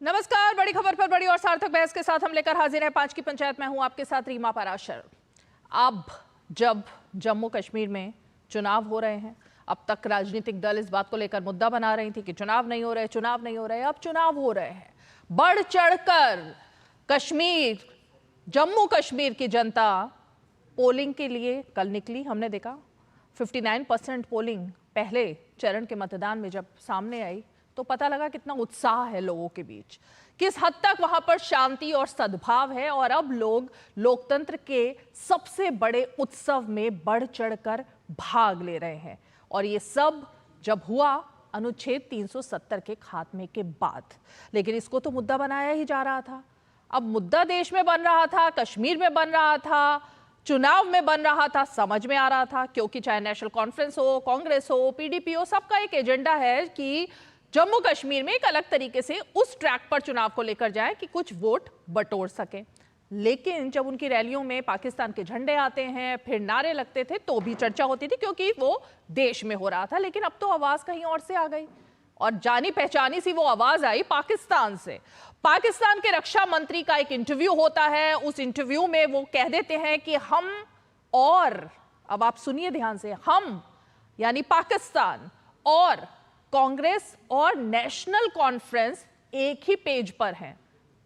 नमस्कार। बड़ी खबर पर बड़ी और सार्थक बहस के साथ हम लेकर हाजिर हैं 5 की पंचायत में हूं आपके साथ रीमा पराशर। अब जब जम्मू कश्मीर में चुनाव हो रहे हैं, अब तक राजनीतिक दल इस बात को लेकर मुद्दा बना रही थी कि चुनाव नहीं हो रहे, चुनाव नहीं हो रहे। अब चुनाव हो रहे हैं। बढ़ चढ़कर कश्मीर, जम्मू कश्मीर की जनता पोलिंग के लिए कल निकली। हमने देखा 59% पोलिंग पहले चरण के मतदान में जब सामने आई तो पता लगा कितना उत्साह है लोगों के बीच, किस हद तक वहां पर शांति और सद्भाव है। और अब लोग लोकतंत्र के सबसे बड़े उत्सव में बढ़ चढ़कर भाग ले रहे हैं। और ये सब जब हुआ अनुच्छेद 370 के खात्मे के बाद। लेकिन इसको तो मुद्दा बनाया ही जा रहा था। अब मुद्दा देश में बन रहा था, कश्मीर में बन रहा था, चुनाव में बन रहा था, समझ में आ रहा था। क्योंकि चाहे नेशनल कॉन्फ्रेंस हो, कांग्रेस हो, पीडीपी हो, सबका एक एजेंडा है कि जम्मू कश्मीर में एक अलग तरीके से उस ट्रैक पर चुनाव को लेकर जाए कि कुछ वोट बटोर सके। लेकिन जब उनकी रैलियों में पाकिस्तान के झंडे आते हैं, फिर नारे लगते थे, तो भी चर्चा होती थी क्योंकि वो देश में हो रहा था। लेकिन अब तो आवाज कहीं और से आ गई और जानी पहचानी सी वो आवाज आई पाकिस्तान से। पाकिस्तान के रक्षा मंत्री का एक इंटरव्यू होता है। उस इंटरव्यू में वो कह देते हैं कि हम, और अब आप सुनिए ध्यान से, हम यानी पाकिस्तान और कांग्रेस और नेशनल कॉन्फ्रेंस एक ही पेज पर हैं।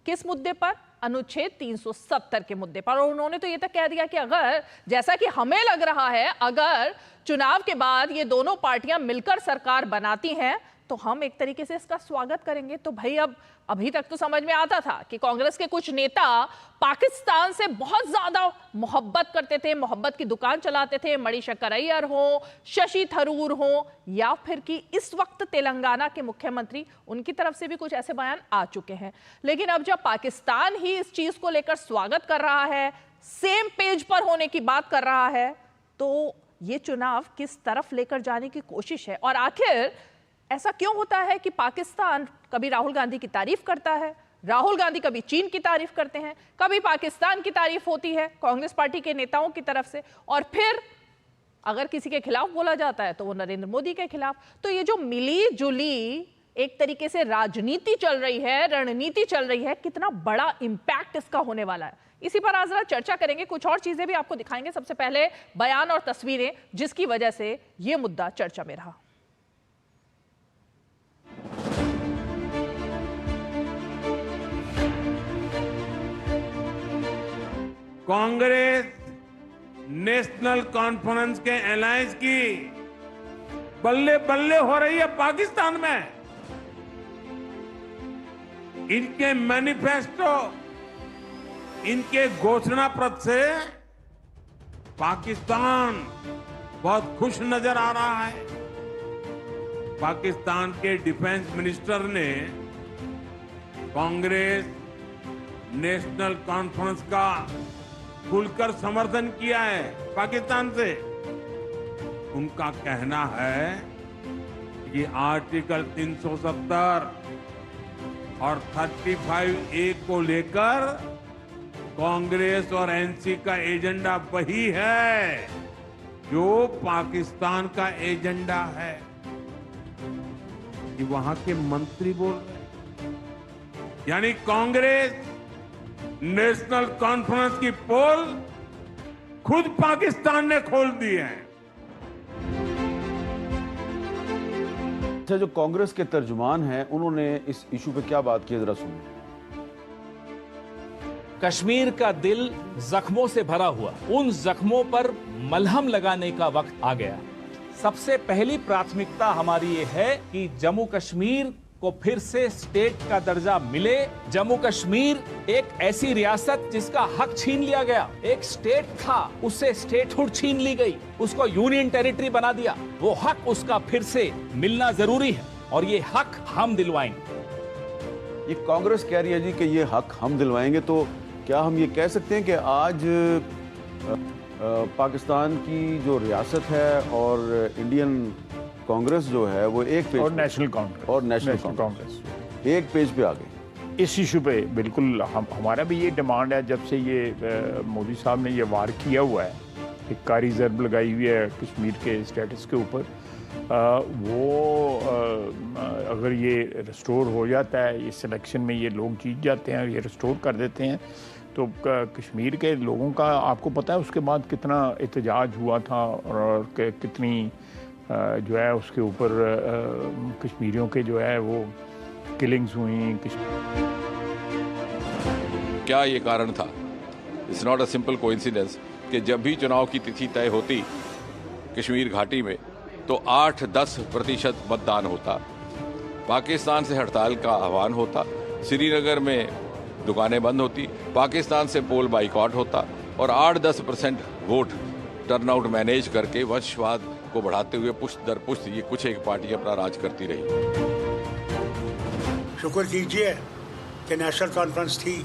किस मुद्दे पर? अनुच्छेद 370 के मुद्दे पर। और उन्होंने तो ये तक कह दिया कि अगर, जैसा कि हमें लग रहा है, अगर चुनाव के बाद ये दोनों पार्टियां मिलकर सरकार बनाती हैं तो हम एक तरीके से इसका स्वागत करेंगे। तो भाई अब अभी तक तो समझ में आता था कि कांग्रेस के कुछ नेता पाकिस्तान से बहुत ज्यादा मोहब्बत करते थे, मोहब्बत की दुकान चलाते थे, मणिशंकर अय्यर हो, शशि थरूर हो, या फिर कि इस वक्त तेलंगाना के मुख्यमंत्री, उनकी तरफ से भी कुछ ऐसे बयान आ चुके हैं। लेकिन अब जब पाकिस्तान ही इस चीज को लेकर स्वागत कर रहा है, सेम पेज पर होने की बात कर रहा है, तो ये चुनाव किस तरफ लेकर जाने की कोशिश है। और आखिर ऐसा क्यों होता है कि पाकिस्तान कभी राहुल गांधी की तारीफ करता है, राहुल गांधी कभी चीन की तारीफ करते हैं, कभी पाकिस्तान की तारीफ होती है कांग्रेस पार्टी के नेताओं की तरफ से, और फिर अगर किसी के खिलाफ बोला जाता है तो वो नरेंद्र मोदी के खिलाफ। तो ये जो मिली जुली एक तरीके से राजनीति चल रही है, रणनीति चल रही है, कितना बड़ा इंपैक्ट इसका होने वाला है, इसी पर आज जरा चर्चा करेंगे। कुछ और चीजें भी आपको दिखाएंगे। सबसे पहले बयान और तस्वीरें जिसकी वजह से यह मुद्दा चर्चा में रहा। कांग्रेस नेशनल कॉन्फ्रेंस के अलायंस की बल्ले बल्ले हो रही है पाकिस्तान में। इनके मैनिफेस्टो, इनके घोषणा पत्र से पाकिस्तान बहुत खुश नजर आ रहा है। पाकिस्तान के डिफेंस मिनिस्टर ने कांग्रेस नेशनल कॉन्फ्रेंस का खुलकर समर्थन किया है पाकिस्तान से। उनका कहना है कि आर्टिकल 370 और 35A को लेकर कांग्रेस और एनसी का एजेंडा वही है जो पाकिस्तान का एजेंडा है। कि वहां के मंत्री बोल रहे हैं, यानी कांग्रेस नेशनल कॉन्फ्रेंस की पोल खुद पाकिस्तान ने खोल दी है। अच्छा, जो कांग्रेस के तर्जुमान हैं, उन्होंने इस इशू पे क्या बात की, जरा सुनिए। कश्मीर का दिल जख्मों से भरा हुआ, उन जख्मों पर मलहम लगाने का वक्त आ गया। सबसे पहली प्राथमिकता हमारी ये है कि जम्मू कश्मीर को फिर से स्टेट का दर्जा मिले। जम्मू कश्मीर एक ऐसी रियासत जिसका हक छीन लिया गया, एक स्टेट था, उससे स्टेटहुड छीन ली गई, उसको यूनियन टेरिटरी बना दिया। वो हक उसका फिर से मिलना जरूरी है और ये हक हम दिलवाएंगे। ये कांग्रेस कह रही है जी कि ये हक हम दिलवाएंगे, तो क्या हम ये कह सकते हैं कि आज पाकिस्तान की जो रियासत है और इंडियन कांग्रेस जो है वो एक पेज और नेशनल कांग्रेस एक पेज पे आ गई इस इशू पे? बिल्कुल हमारा भी ये डिमांड है। जब से ये मोदी साहब ने ये वार किया हुआ है, एक कारी ज़रब लगाई हुई है कश्मीर के स्टेटस के ऊपर, अगर ये रिस्टोर हो जाता है, इस इलेक्शन में ये लोग जीत जाते हैं, ये रिस्टोर कर देते हैं, तो कश्मीर के लोगों का आपको पता है उसके बाद कितना एहतजाज हुआ था और कितनी जो है उसके ऊपर कश्मीरियों के जो है वो किलिंग्स हुई। क्या ये कारण था? It's not a simple coincidence कि जब भी चुनाव की तिथि तय होती कश्मीर घाटी में तो 8-10% मतदान होता, पाकिस्तान से हड़ताल का आह्वान होता, श्रीनगर में दुकानें बंद होती, पाकिस्तान से पोल बाइकआउट होता और 8-10% वोट टर्नआउट मैनेज करके वंशवाद को बढ़ाते हुए पुष्ट दर पुष्ट ये कुछ एक पार्टी अपना राज करती रही। शुक्र कीजिए कि नेशनल कॉन्फ्रेंस थी।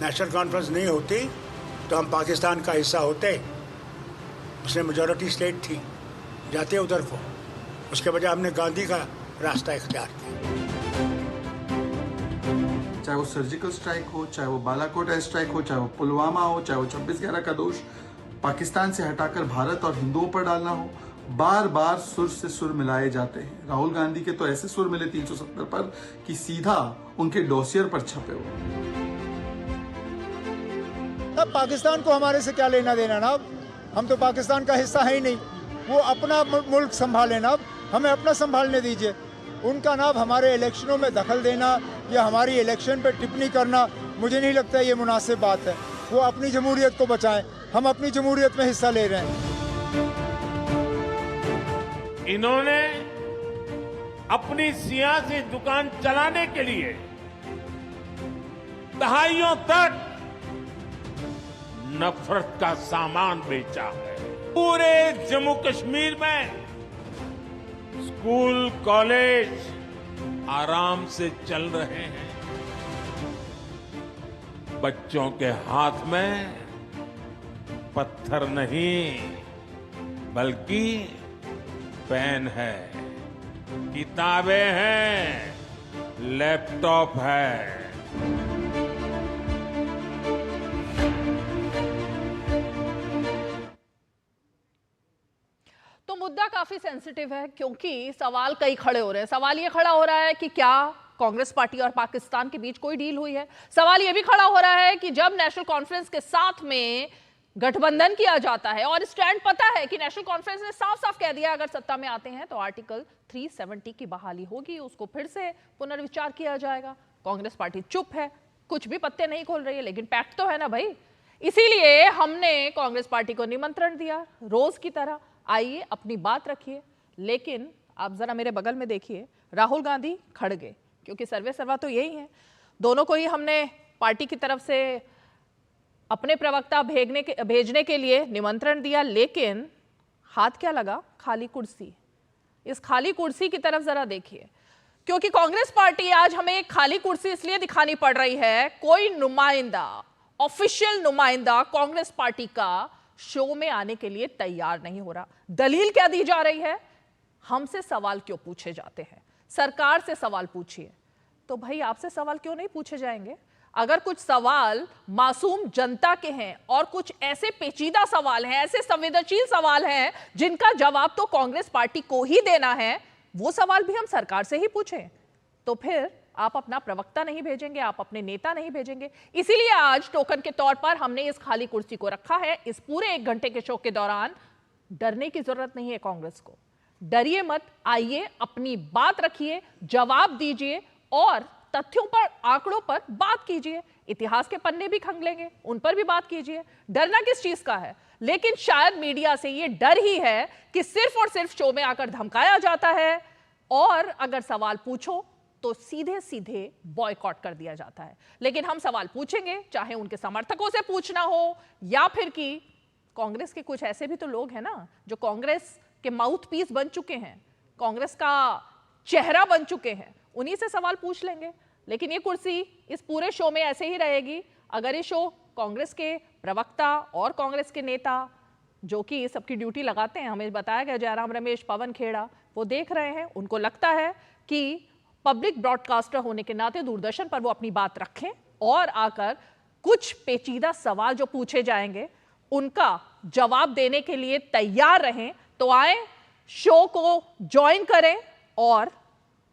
नेशनल कॉन्फ्रेंस नहीं होती तो हम पाकिस्तान का हिस्सा होते। उसने मेजॉरिटी स्टेट थी, जाते उधर को। उसके बजाय हमने गांधी का रास्ता इख्तियार किया। चाहे वो सर्जिकल स्ट्राइक हो, चाहे वो बालाकोट एयर स्ट्राइक हो, चाहे वो पुलवामा हो, चाहे वो 26/11 का दोष पाकिस्तान से हटाकर भारत और हिंदुओं पर डालना हो, बार बार सुर से सुर मिलाए जाते हैं। राहुल गांधी के तो ऐसे सुर मिले 370 पर कि सीधा उनके डोसियर पर छपे हुए। तब पाकिस्तान को हमारे से क्या लेना देना ना, हम तो पाकिस्तान का हिस्सा है ही नहीं। वो अपना मुल्क संभाले ना, हमें अपना संभालने दीजिए। उनका ना हमारे इलेक्शनों में दखल देना या हमारी इलेक्शन पर टिप्पणी करना, मुझे नहीं लगता ये मुनासिब बात है। वो अपनी जमहूरियत को बचाएं, हम अपनी जमहूरियत में हिस्सा ले रहे हैं। इन्होंने अपनी सियासी दुकान चलाने के लिए दहाइयों तक नफरत का सामान बेचा है। पूरे जम्मू कश्मीर में स्कूल कॉलेज आराम से चल रहे हैं। बच्चों के हाथ में पत्थर नहीं बल्कि पेन है, किताबें हैं, लैपटॉप है। तो मुद्दा काफी सेंसिटिव है क्योंकि सवाल कई खड़े हो रहे हैं। सवाल ये खड़ा हो रहा है कि क्या कांग्रेस पार्टी और पाकिस्तान के बीच कोई डील हुई है। सवाल ये भी खड़ा हो रहा है कि जब नेशनल कॉन्फ्रेंस के साथ में गठबंधन किया जाता है और स्टैंड पता है कि नेशनल कॉन्फ्रेंस ने साफ साफ कह दिया अगर सत्ता में आते हैं तो आर्टिकल 370 की बहाली होगी, उसको फिर से पुनर्विचार किया जाएगा। कांग्रेस पार्टी चुप है, कुछ भी पत्ते नहीं खोल रही है, लेकिन पैक्ट तो है ना भाई। इसीलिए हमने कांग्रेस पार्टी को निमंत्रण दिया, रोज की तरह आइए अपनी बात रखिए। लेकिन आप जरा मेरे बगल में देखिए, राहुल गांधी खड़ गए, क्योंकि सर्वे सर्वा तो यही है। दोनों को ही हमने पार्टी की तरफ से अपने प्रवक्ता भेजने के लिए निमंत्रण दिया, लेकिन हाथ क्या लगा? खाली कुर्सी। इस खाली कुर्सी की तरफ जरा देखिए, क्योंकि कांग्रेस पार्टी आज हमें एक खाली कुर्सी इसलिए दिखानी पड़ रही है, कोई नुमाइंदा, ऑफिशियल नुमाइंदा कांग्रेस पार्टी का शो में आने के लिए तैयार नहीं हो रहा। दलील क्या दी जा रही है? हमसे सवाल क्यों पूछे जाते हैं, सरकार से सवाल पूछिए। तो भाई आपसे सवाल क्यों नहीं पूछे जाएंगे? अगर कुछ सवाल मासूम जनता के हैं और कुछ ऐसे पेचीदा सवाल हैं, ऐसे संवेदनशील सवाल हैं जिनका जवाब तो कांग्रेस पार्टी को ही देना है, वो सवाल भी हम सरकार से ही पूछें, तो फिर आप अपना प्रवक्ता नहीं भेजेंगे, आप अपने नेता नहीं भेजेंगे। इसीलिए आज टोकन के तौर पर हमने इस खाली कुर्सी को रखा है। इस पूरे 1 घंटे के शो के दौरान डरने की जरूरत नहीं है कांग्रेस को। डरिए मत, आइए अपनी बात रखिए, जवाब दीजिए और तथ्यों पर, आंकड़ों पर बात कीजिए। इतिहास के पन्ने भी खंग लेंगे, उन पर भी बात कीजिए। डरना किस चीज का है? लेकिन शायद मीडिया से ये डर ही है कि सिर्फ और सिर्फ शो में आकर धमकाया जाता है और अगर सवाल पूछो तो सीधे सीधे बॉयकॉट कर दिया जाता है। लेकिन हम सवाल पूछेंगे, चाहे उनके समर्थकों से पूछना हो या फिर कि कांग्रेस के कुछ ऐसे भी तो लोग हैं ना जो कांग्रेस के माउथ पीस बन चुके हैं, कांग्रेस का चेहरा बन चुके हैं, उन्हीं से सवाल पूछ लेंगे। लेकिन ये कुर्सी इस पूरे शो में ऐसे ही रहेगी अगर ये शो कांग्रेस के प्रवक्ता और कांग्रेस के नेता जो कि सबकी ड्यूटी लगाते हैं, हमें बताया गया जयराम रमेश, पवन खेड़ा, वो देख रहे हैं। उनको लगता है कि पब्लिक ब्रॉडकास्टर होने के नाते दूरदर्शन पर वो अपनी बात रखें और आकर कुछ पेचीदा सवाल जो पूछे जाएंगे उनका जवाब देने के लिए तैयार रहें। तो आए शो को ज्वाइन करें और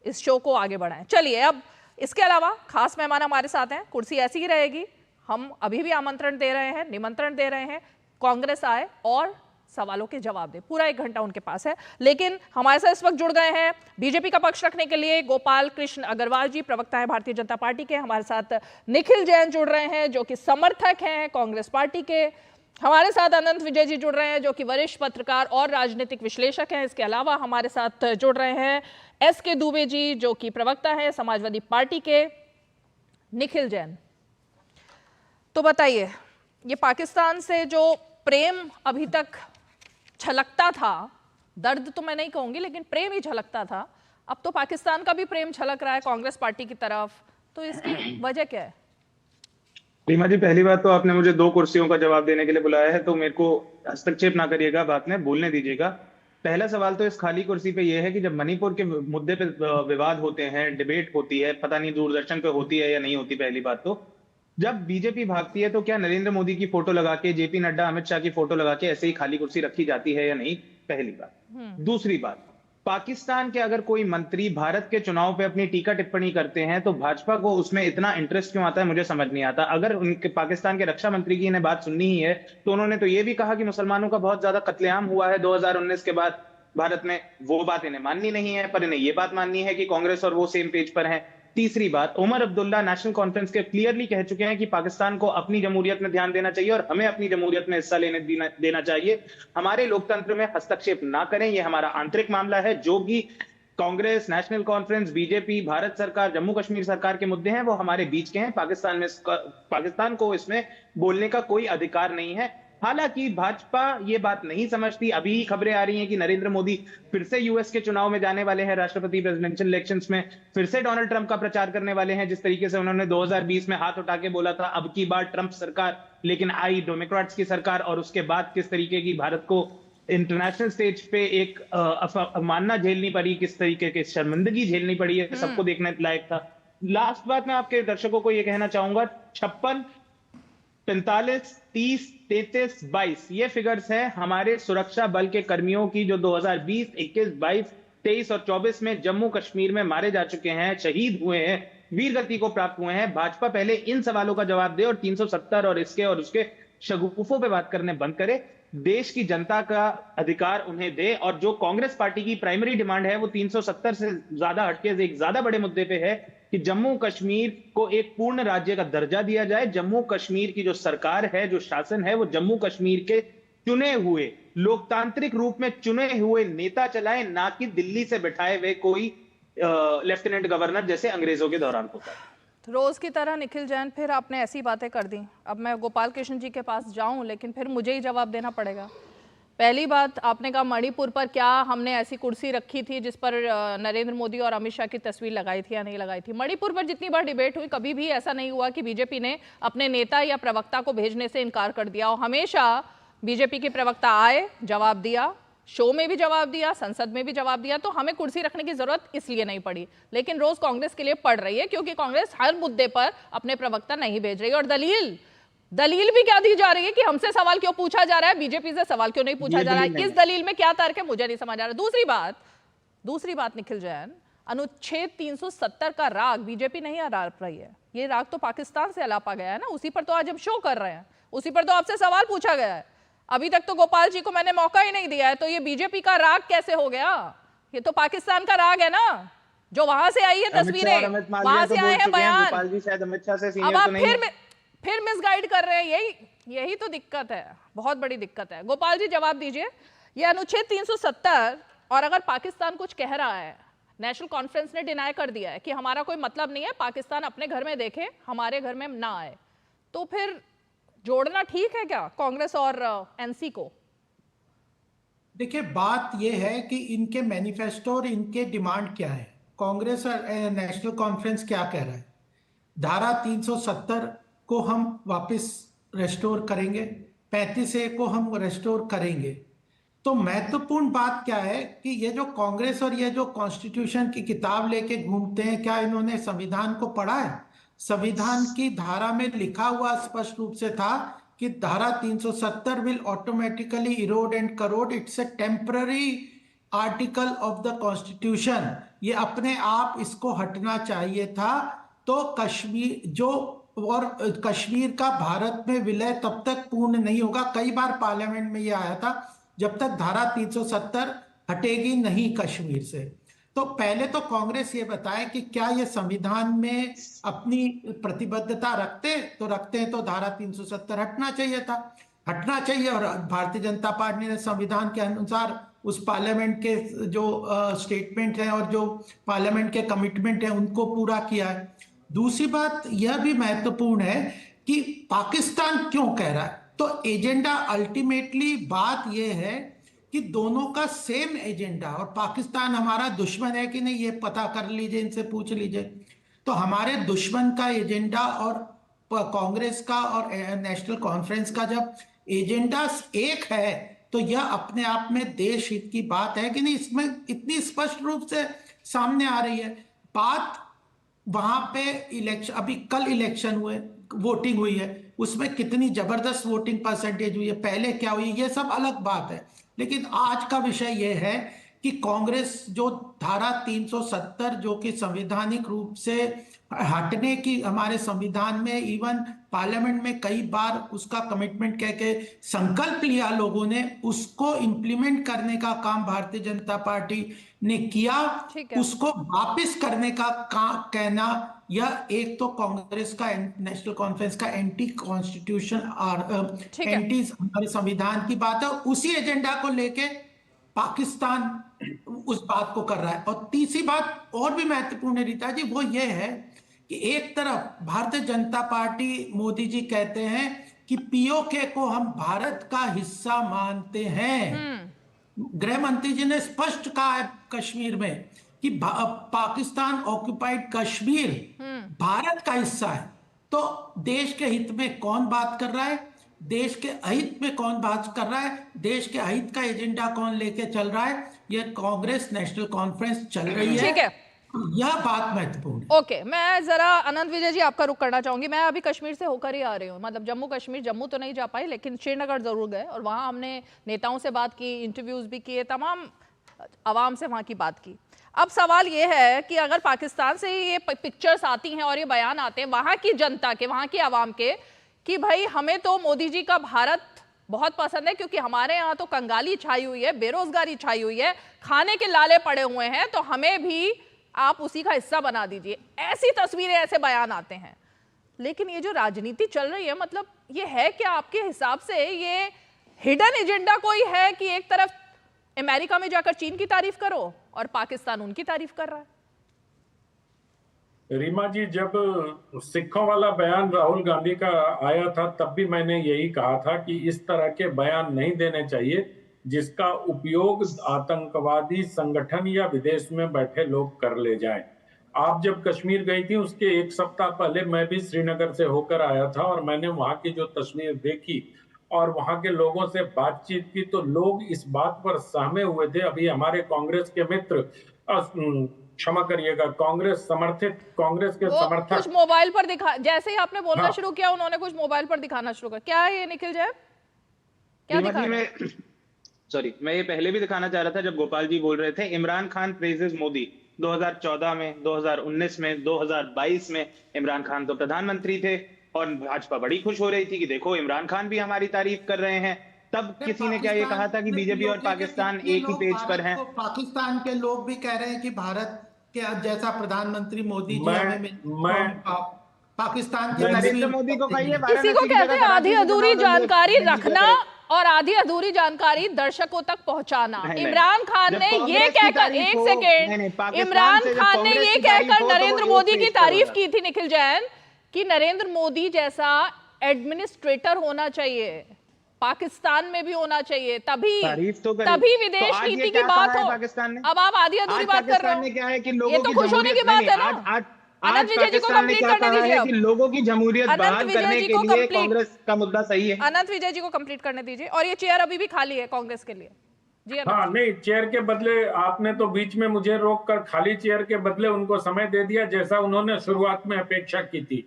इस शो को आगे बढ़ाएं। चलिए, अब इसके अलावा खास मेहमान हमारे साथ हैं। कुर्सी ऐसी ही रहेगी, हम अभी भी आमंत्रण दे रहे हैं, निमंत्रण दे रहे हैं, कांग्रेस आए और सवालों के जवाब दे। पूरा 1 घंटा उनके पास है। लेकिन हमारे साथ इस वक्त जुड़ गए हैं बीजेपी का पक्ष रखने के लिए गोपाल कृष्ण अग्रवाल जी, प्रवक्ता है भारतीय जनता पार्टी के। हमारे साथ निखिल जैन जुड़ रहे हैं जो कि समर्थक हैं कांग्रेस पार्टी के। हमारे साथ अनंत विजय जी जुड़ रहे हैं जो कि वरिष्ठ पत्रकार और राजनीतिक विश्लेषक हैं। इसके अलावा हमारे साथ जुड़ रहे हैं एस.के. दुबे जी जो कि प्रवक्ता है समाजवादी पार्टी के। निखिल जैन, तो बताइए, ये पाकिस्तान से जो प्रेम अभी तक छलकता था, दर्द तो मैं नहीं कहूंगी लेकिन प्रेम ही झलकता था, अब तो पाकिस्तान का भी प्रेम छलक रहा है कांग्रेस पार्टी की तरफ, तो इसकी वजह क्या है? रीमा जी, पहली बात तो आपने मुझे 2 कुर्सियों का जवाब देने के लिए बुलाया है, तो मेरे को हस्तक्षेप ना करिएगा, बात में बोलने दीजिएगा। पहला सवाल तो इस खाली कुर्सी पे ये है कि जब मणिपुर के मुद्दे पे विवाद होते हैं, डिबेट होती है, पता नहीं दूरदर्शन पे होती है या नहीं होती, पहली बात तो जब बीजेपी भागती है तो क्या नरेंद्र मोदी की फोटो लगा के, जेपी नड्डा, अमित शाह की फोटो लगा के ऐसे ही खाली कुर्सी रखी जाती है या नहीं, पहली बात। दूसरी बात, पाकिस्तान के अगर कोई मंत्री भारत के चुनाव पे अपनी टीका टिप्पणी करते हैं तो भाजपा को उसमें इतना इंटरेस्ट क्यों आता है, मुझे समझ नहीं आता। अगर उनके पाकिस्तान के रक्षा मंत्री की इन्हें बात सुननी ही है तो उन्होंने तो ये भी कहा कि मुसलमानों का बहुत ज्यादा कत्लेआम हुआ है 2019 के बाद भारत में, वो बात इन्हें माननी नहीं है, पर इन्हें ये बात माननी है कि कांग्रेस और वो सेम पेज पर हैं। तीसरी बात, उमर अब्दुल्ला नेशनल कॉन्फ्रेंस के क्लियरली कह चुके हैं कि पाकिस्तान को अपनी जमहूरियत में ध्यान देना चाहिए और हमें अपनी जमहूरियत में हिस्सा लेने देना चाहिए। हमारे लोकतंत्र में हस्तक्षेप ना करें, यह हमारा आंतरिक मामला है। जो भी Congress, national conference, BJP, Bharat सरकार, जम्मू कश्मीर सरकार के मुद्दे हैं वो हमारे बीच के हैं। पाकिस्तान को इसमें बोलने का कोई अधिकार नहीं है। हालांकि भाजपा ये बात नहीं समझती। अभी खबरें आ रही हैं कि नरेंद्र मोदी फिर से यूएस के चुनाव में जाने वाले हैं, राष्ट्रपति प्रेसिडेंशियल इलेक्शंस में फिर से डोनाल्ड ट्रंप का प्रचार करने वाले हैं। जिस तरीके से उन्होंने 2020 में हाथ उठा के बोला था अब की बार ट्रंप सरकार, लेकिन आई डेमोक्रेट्स की सरकार, और उसके बाद किस तरीके की भारत को इंटरनेशनल स्टेज पे एक अवमानना झेलनी पड़ी, किस तरीके की शर्मिंदगी झेलनी पड़ी है, सबको देखने लायक था। लास्ट बात मैं आपके दर्शकों को यह कहना चाहूंगा, 56, 45, 30, 33, 22 ये फिगर्स हैं हमारे सुरक्षा बल के कर्मियों की जो 2020, 21, 22, 23 और 24 में जम्मू कश्मीर में मारे जा चुके हैं, शहीद हुए हैं, वीर गति को प्राप्त हुए हैं। भाजपा पहले इन सवालों का जवाब दे और 370 और इसके और उसके शगुफों पे बात करने बंद करे। देश की जनता का अधिकार उन्हें दे। और जो कांग्रेस पार्टी की प्राइमरी डिमांड है वो 370 से ज्यादा हटके एक ज्यादा बड़े मुद्दे पे है कि जम्मू कश्मीर को एक पूर्ण राज्य का दर्जा दिया जाए। जम्मू कश्मीर की जो सरकार है, जो शासन है, वो जम्मू कश्मीर के चुने हुए, लोकतांत्रिक रूप में चुने हुए नेता चलाए, ना कि दिल्ली से बैठाए हुए कोई लेफ्टिनेंट गवर्नर जैसे अंग्रेजों के दौरान होता है। रोज की तरह निखिल जैन, फिर आपने ऐसी बातें कर दी। अब मैं गोपाल कृष्ण जी के पास जाऊं लेकिन फिर मुझे ही जवाब देना पड़ेगा। पहली बात, आपने कहा मणिपुर पर क्या हमने ऐसी कुर्सी रखी थी जिस पर नरेंद्र मोदी और अमित शाह की तस्वीर लगाई थी या नहीं लगाई थी? मणिपुर पर जितनी बार डिबेट हुई कभी भी ऐसा नहीं हुआ कि बीजेपी ने अपने नेता या प्रवक्ता को भेजने से इनकार कर दिया। और हमेशा बीजेपी के प्रवक्ता आए, जवाब दिया, शो में भी जवाब दिया, संसद में भी जवाब दिया। तो हमें कुर्सी रखने की जरूरत इसलिए नहीं पड़ी। लेकिन रोज कांग्रेस के लिए पड़ रही है क्योंकि कांग्रेस हर मुद्दे पर अपने प्रवक्ता नहीं भेज रही है। और दलील भी क्या दी जा रही है कि हमसे सवाल क्यों पूछा जा रहा है, बीजेपी से सवाल क्यों नहीं पूछा जा रहा है? इस दलील में क्या तर्क है मुझे नहीं समझ आ रहा। दूसरी बात निखिल जैन, अनुच्छेद 370 का राग बीजेपी नहीं आलाप रही है। ये राग तो पाकिस्तान से अलापा गया है ना, उसी पर तो आज हम शो कर रहे हैं, उसी पर तो आपसे सवाल पूछा गया है। अभी तक तो गोपाल जी को मैंने मौका ही नहीं दिया है, तो ये बीजेपी का राग कैसे हो गया? ये तो पाकिस्तान का राग है ना, जो वहां से आई है तस्वीरें, वहां से आए हैं बयान। अब आप फिर मिसगाइड कर रहे हैं। यही तो दिक्कत है, बहुत बड़ी दिक्कत है। गोपाल जी जवाब दीजिए, ये अनुच्छेद 370 और अगर पाकिस्तान कुछ कह रहा है, नेशनल कॉन्फ्रेंस ने डिनाई कर दिया है कि हमारा कोई मतलब नहीं है, पाकिस्तान अपने घर में देखे, हमारे घर में ना आए, तो फिर जोड़ना ठीक है क्या कांग्रेस और एनसी को? देखिए, बात यह है कि इनके मैनिफेस्टो और इनके डिमांड क्या है। कांग्रेस और नेशनल कॉन्फ्रेंस क्या कह रहा है? धारा 370 को हम वापस रेस्टोर करेंगे, 35A को हम रेस्टोर करेंगे। तो महत्वपूर्ण बात क्या है कि ये जो कांग्रेस और ये जो कॉन्स्टिट्यूशन की किताब लेके घूमते हैं, क्या इन्होंने संविधान को पढ़ा है? संविधान की धारा में लिखा हुआ स्पष्ट रूप से था कि धारा 370 will automatically Erode and crore, it's a temporary article of the constitution, ये अपने आप इसको हटना चाहिए था। तो कश्मीर जो और कश्मीर का भारत में विलय तब तक पूर्ण नहीं होगा। कई बार पार्लियामेंट में ये आया था, जब तक धारा 370 हटेगी नहीं कश्मीर से। तो पहले तो कांग्रेस ये बताए कि क्या ये संविधान में अपनी प्रतिबद्धता रखते हैं, तो धारा 370 हटना चाहिए था, हटना चाहिए। और भारतीय जनता पार्टी ने संविधान के अनुसार उस पार्लियामेंट के जो स्टेटमेंट है और जो पार्लियामेंट के कमिटमेंट है उनको पूरा किया है। दूसरी बात यह भी महत्वपूर्ण है कि पाकिस्तान क्यों कह रहा है। तो एजेंडा अल्टीमेटली बात यह है कि दोनों का सेम एजेंडा, और पाकिस्तान हमारा दुश्मन है कि नहीं ये पता कर लीजिए, इनसे पूछ लीजिए। तो हमारे दुश्मन का एजेंडा और कांग्रेस का और नेशनल कॉन्फ्रेंस का जब एजेंडा एक है तो यह अपने आप में देश हित की बात है कि नहीं, इसमें इतनी स्पष्ट रूप से सामने आ रही है बात। वहां पे इलेक्शन, अभी कल इलेक्शन हुए, वोटिंग हुई है, उसमें कितनी जबरदस्त वोटिंग परसेंटेज हुई है, पहले क्या हुई, ये सब अलग बात है। लेकिन आज का विषय यह है कि कांग्रेस जो धारा 370 जो कि संवैधानिक रूप से हटने की हमारे संविधान में, इवन पार्लियामेंट में कई बार उसका कमिटमेंट कह के संकल्प लिया लोगों ने, उसको इंप्लीमेंट करने का काम भारतीय जनता पार्टी ने किया, उसको वापस करने का कहना, यह एक तो कांग्रेस का, नेशनल कॉन्फ्रेंस का एंटी कॉन्स्टिट्यूशन और एंटी हमारे संविधान की बात है। उसी एजेंडा को लेके पाकिस्तान उस बात को कर रहा है। और तीसरी बात और भी महत्वपूर्ण है रीता जी, वो ये है कि एक तरफ भारतीय जनता पार्टी, मोदी जी कहते हैं कि पीओके को हम भारत का हिस्सा मानते हैं। गृह मंत्री जी ने स्पष्ट कहा है कश्मीर में कि पाकिस्तान ऑक्युपाइड कश्मीर भारत का हिस्सा है। तो देश के हित में कौन बात कर रहा है, देश के अहित में कौन बात कर रहा है, देश के अहित का एजेंडा कौन लेके चल रहा है, यह कांग्रेस नेशनल कॉन्फ्रेंस चल रही है। ठीक है, यह बात महत्वपूर्ण है। ओके, मैं जरा अनंत विजय जी आपका रुख करना चाहूंगी। मैं अभी कश्मीर से होकर ही आ रही हूँ, मतलब जम्मू कश्मीर, जम्मू तो नहीं जा पाई लेकिन श्रीनगर जरूर गए और वहाँ हमने नेताओं से बात की, इंटरव्यूज भी किए, तमाम आवाम से वहाँ की बात की। अब सवाल ये है कि अगर पाकिस्तान से ये पिक्चर्स आती हैं और ये बयान आते हैं वहाँ की जनता के, वहाँ की आवाम के, कि भाई हमें तो मोदी जी का भारत बहुत पसंद है क्योंकि हमारे यहाँ तो कंगाली छाई हुई है, बेरोजगारी छाई हुई है, खाने के लाले पड़े हुए हैं, तो हमें भी आप उसी का हिस्सा बना दीजिए। ऐसी तस्वीरें, ऐसे बयान आते हैं। लेकिन ये जो राजनीति चल रही है, मतलब ये है क्या आपके हिसाब से ये हिडन एजेंडा कोई है कि एक तरफ अमेरिका में जाकर चीन की तारीफ करो और पाकिस्तान उनकी तारीफ कर रहा है? रीमा जी, जब सिखों वाला बयान राहुल गांधी का आया था तब भी मैंने यही कहा था कि इस तरह के बयान नहीं देने चाहिए जिसका उपयोग आतंकवादी संगठन या विदेश में बैठे लोग कर ले जाएं। आप जब कश्मीर गई थी उसके एक सप्ताह पहले मैं भी श्रीनगर से होकर आया था और मैंने वहां की जो तस्वीर देखी और वहां के लोगों से बातचीत की तो लोग इस बात पर सहमे हुए थे। अभी हमारे कांग्रेस के मित्र, क्षमा करिएगा, कांग्रेस के समर्थक कुछ मोबाइल पर दिखा, जैसे ही आपने बोलना शुरू किया उन्होंने कुछ मोबाइल पर दिखाना शुरू कर। क्या है ये निखिल जैन, क्या दिखा रहे हैं? सॉरी, मैं ये पहले भी दिखाना चाह रहा था जब गोपाल जी बोल रहे थे। इमरान खान प्रेजेस मोदी 2014 में, 2019 में, 2022 में इमरान खान तो प्रधानमंत्री थे और भाजपा बड़ी खुश हो रही थी कि देखो इमरान खान भी हमारी तारीफ कर रहे हैं। तब किसी ने क्या ये कहा था कि बीजेपी और पाकिस्तान एक ही पेज पर हैं? पाकिस्तान के लोग भी कह रहे हैं कि भारत के जैसा प्रधानमंत्री मोदी जी हमें पाकिस्तान के नरेंद्र मोदी को कहिए, किसी को कहते हैं आधी अधूरी जानकारी रखना और आधी अधूरी जानकारी दर्शकों तक पहुंचाना। इमरान खान ने ये कहकर, एक सेकेंड, इमरान खान ने ये कहकर नरेंद्र मोदी की तारीफ की थी निखिल जैन कि नरेंद्र मोदी जैसा एडमिनिस्ट्रेटर होना चाहिए, पाकिस्तान में भी होना चाहिए, तभी विदेश नीति की बात हो। अब आप आधी अधूरी बात कर रहे हो, ये तो खुश होने की बात है ना। अनंत विजय जी को कंप्लीट करने दीजिए। कि लोगों की जमहूरियत बहाल करने के लिए कांग्रेस का मुद्दा सही है। अनंत विजय जी को कंप्लीट करने दीजिए। और ये चेयर अभी भी खाली है कांग्रेस के लिए जी। हाँ, नहीं, चेयर के बदले आपने तो बीच में मुझे रोककर खाली चेयर के बदले उनको समय दे दिया जैसा उन्होंने शुरुआत में अपेक्षा की थी।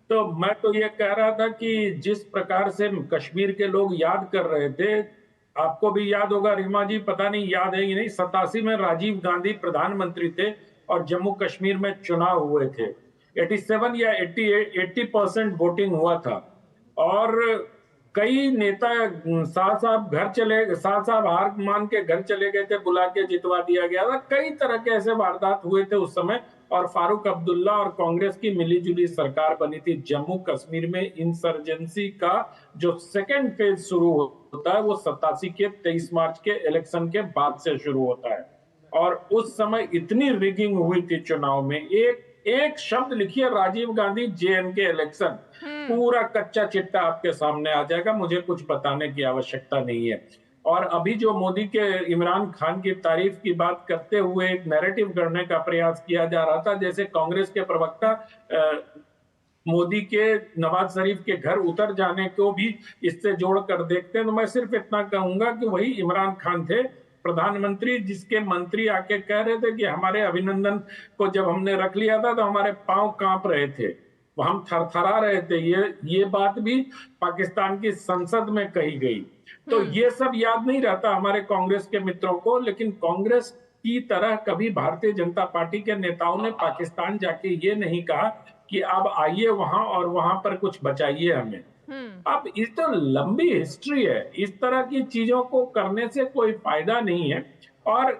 तो मैं तो ये कह रहा था कि जिस प्रकार से कश्मीर के लोग याद कर रहे थे आपको भी याद होगा रीमा जी, पता नहीं याद है कि नहीं, 87 में राजीव गांधी प्रधानमंत्री थे और जम्मू कश्मीर में चुनाव हुए थे। 87 या 80% वोटिंग हुआ था और कई नेता साथ साहब हार मान के घर चले गए थे, बुला के जितवा दिया गया था। कई तरह के ऐसे वारदात हुए थे उस समय और फारूक अब्दुल्ला और कांग्रेस की मिलीजुली सरकार बनी थी। जम्मू कश्मीर में इंसर्जेंसी का जो सेकेंड फेज शुरू होता है वो 87 के 23 मार्च के इलेक्शन के बाद से शुरू होता है और उस समय इतनी रिगिंग हुई थी चुनाव में। एक शब्द लिखिए राजीव गांधी JNK इलेक्शन, पूरा कच्चा चिट्टा आपके सामने आ जाएगा, मुझे कुछ बताने की आवश्यकता नहीं है। और अभी जो मोदी के इमरान खान की तारीफ की बात करते हुए एक नैरेटिव करने का प्रयास किया जा रहा था, जैसे कांग्रेस के प्रवक्ता मोदी के नवाज शरीफ के घर उतर जाने को भी इससे जोड़कर देखते हैं, तो मैं सिर्फ इतना कहूंगा कि वही इमरान खान थे प्रधानमंत्री जिसके मंत्री आके कह रहे थे कि हमारे अभिनंदन को जब हमने रख लिया था तो हमारे पांव कांप रहे थे, हम थरथरा रहे थे। ये बात भी पाकिस्तान की संसद में कही गई। तो ये सब याद नहीं रहता हमारे कांग्रेस के मित्रों को, लेकिन कांग्रेस की तरह कभी भारतीय जनता पार्टी के नेताओं ने पाकिस्तान जाके ये नहीं कहा कि अब आइए वहां और वहां पर कुछ बचाइए हमें। अब इस तो लंबी हिस्ट्री है, इस तरह की चीजों को करने से कोई फायदा नहीं है। और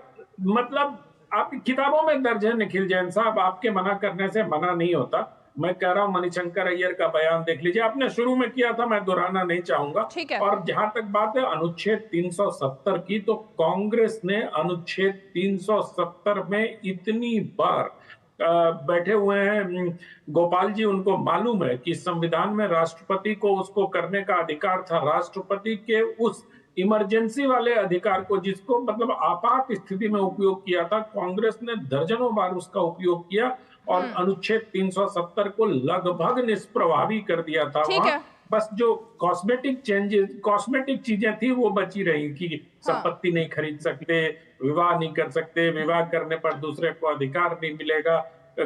मतलब आप किताबों में दर्ज है निखिल जैन साहब, आपके मना करने से मना नहीं होता। मैं कह रहा हूं मणिशंकर अय्यर का बयान देख लीजिए, आपने शुरू में किया था, मैं दोहराना नहीं चाहूंगा। और जहां तक बात है अनुच्छेद 370 की, तो कांग्रेस ने अनुच्छेद 370 में इतनी बार बैठे हुए हैं गोपाल जी, उनको मालूम है कि संविधान में राष्ट्रपति को उसको करने का अधिकार था। राष्ट्रपति के उस इमरजेंसी वाले अधिकार को, जिसको मतलब आपात स्थिति में उपयोग किया था, कांग्रेस ने दर्जनों बार उसका उपयोग किया और अनुच्छेद 370 को लगभग निष्प्रभावी कर दिया था। वहां बस जो कॉस्मेटिक चीजें थी वो बची रही कि संपत्ति नहीं खरीद सकते, विवाह नहीं कर सकते, विवाह करने पर दूसरे को अधिकार नहीं मिलेगा,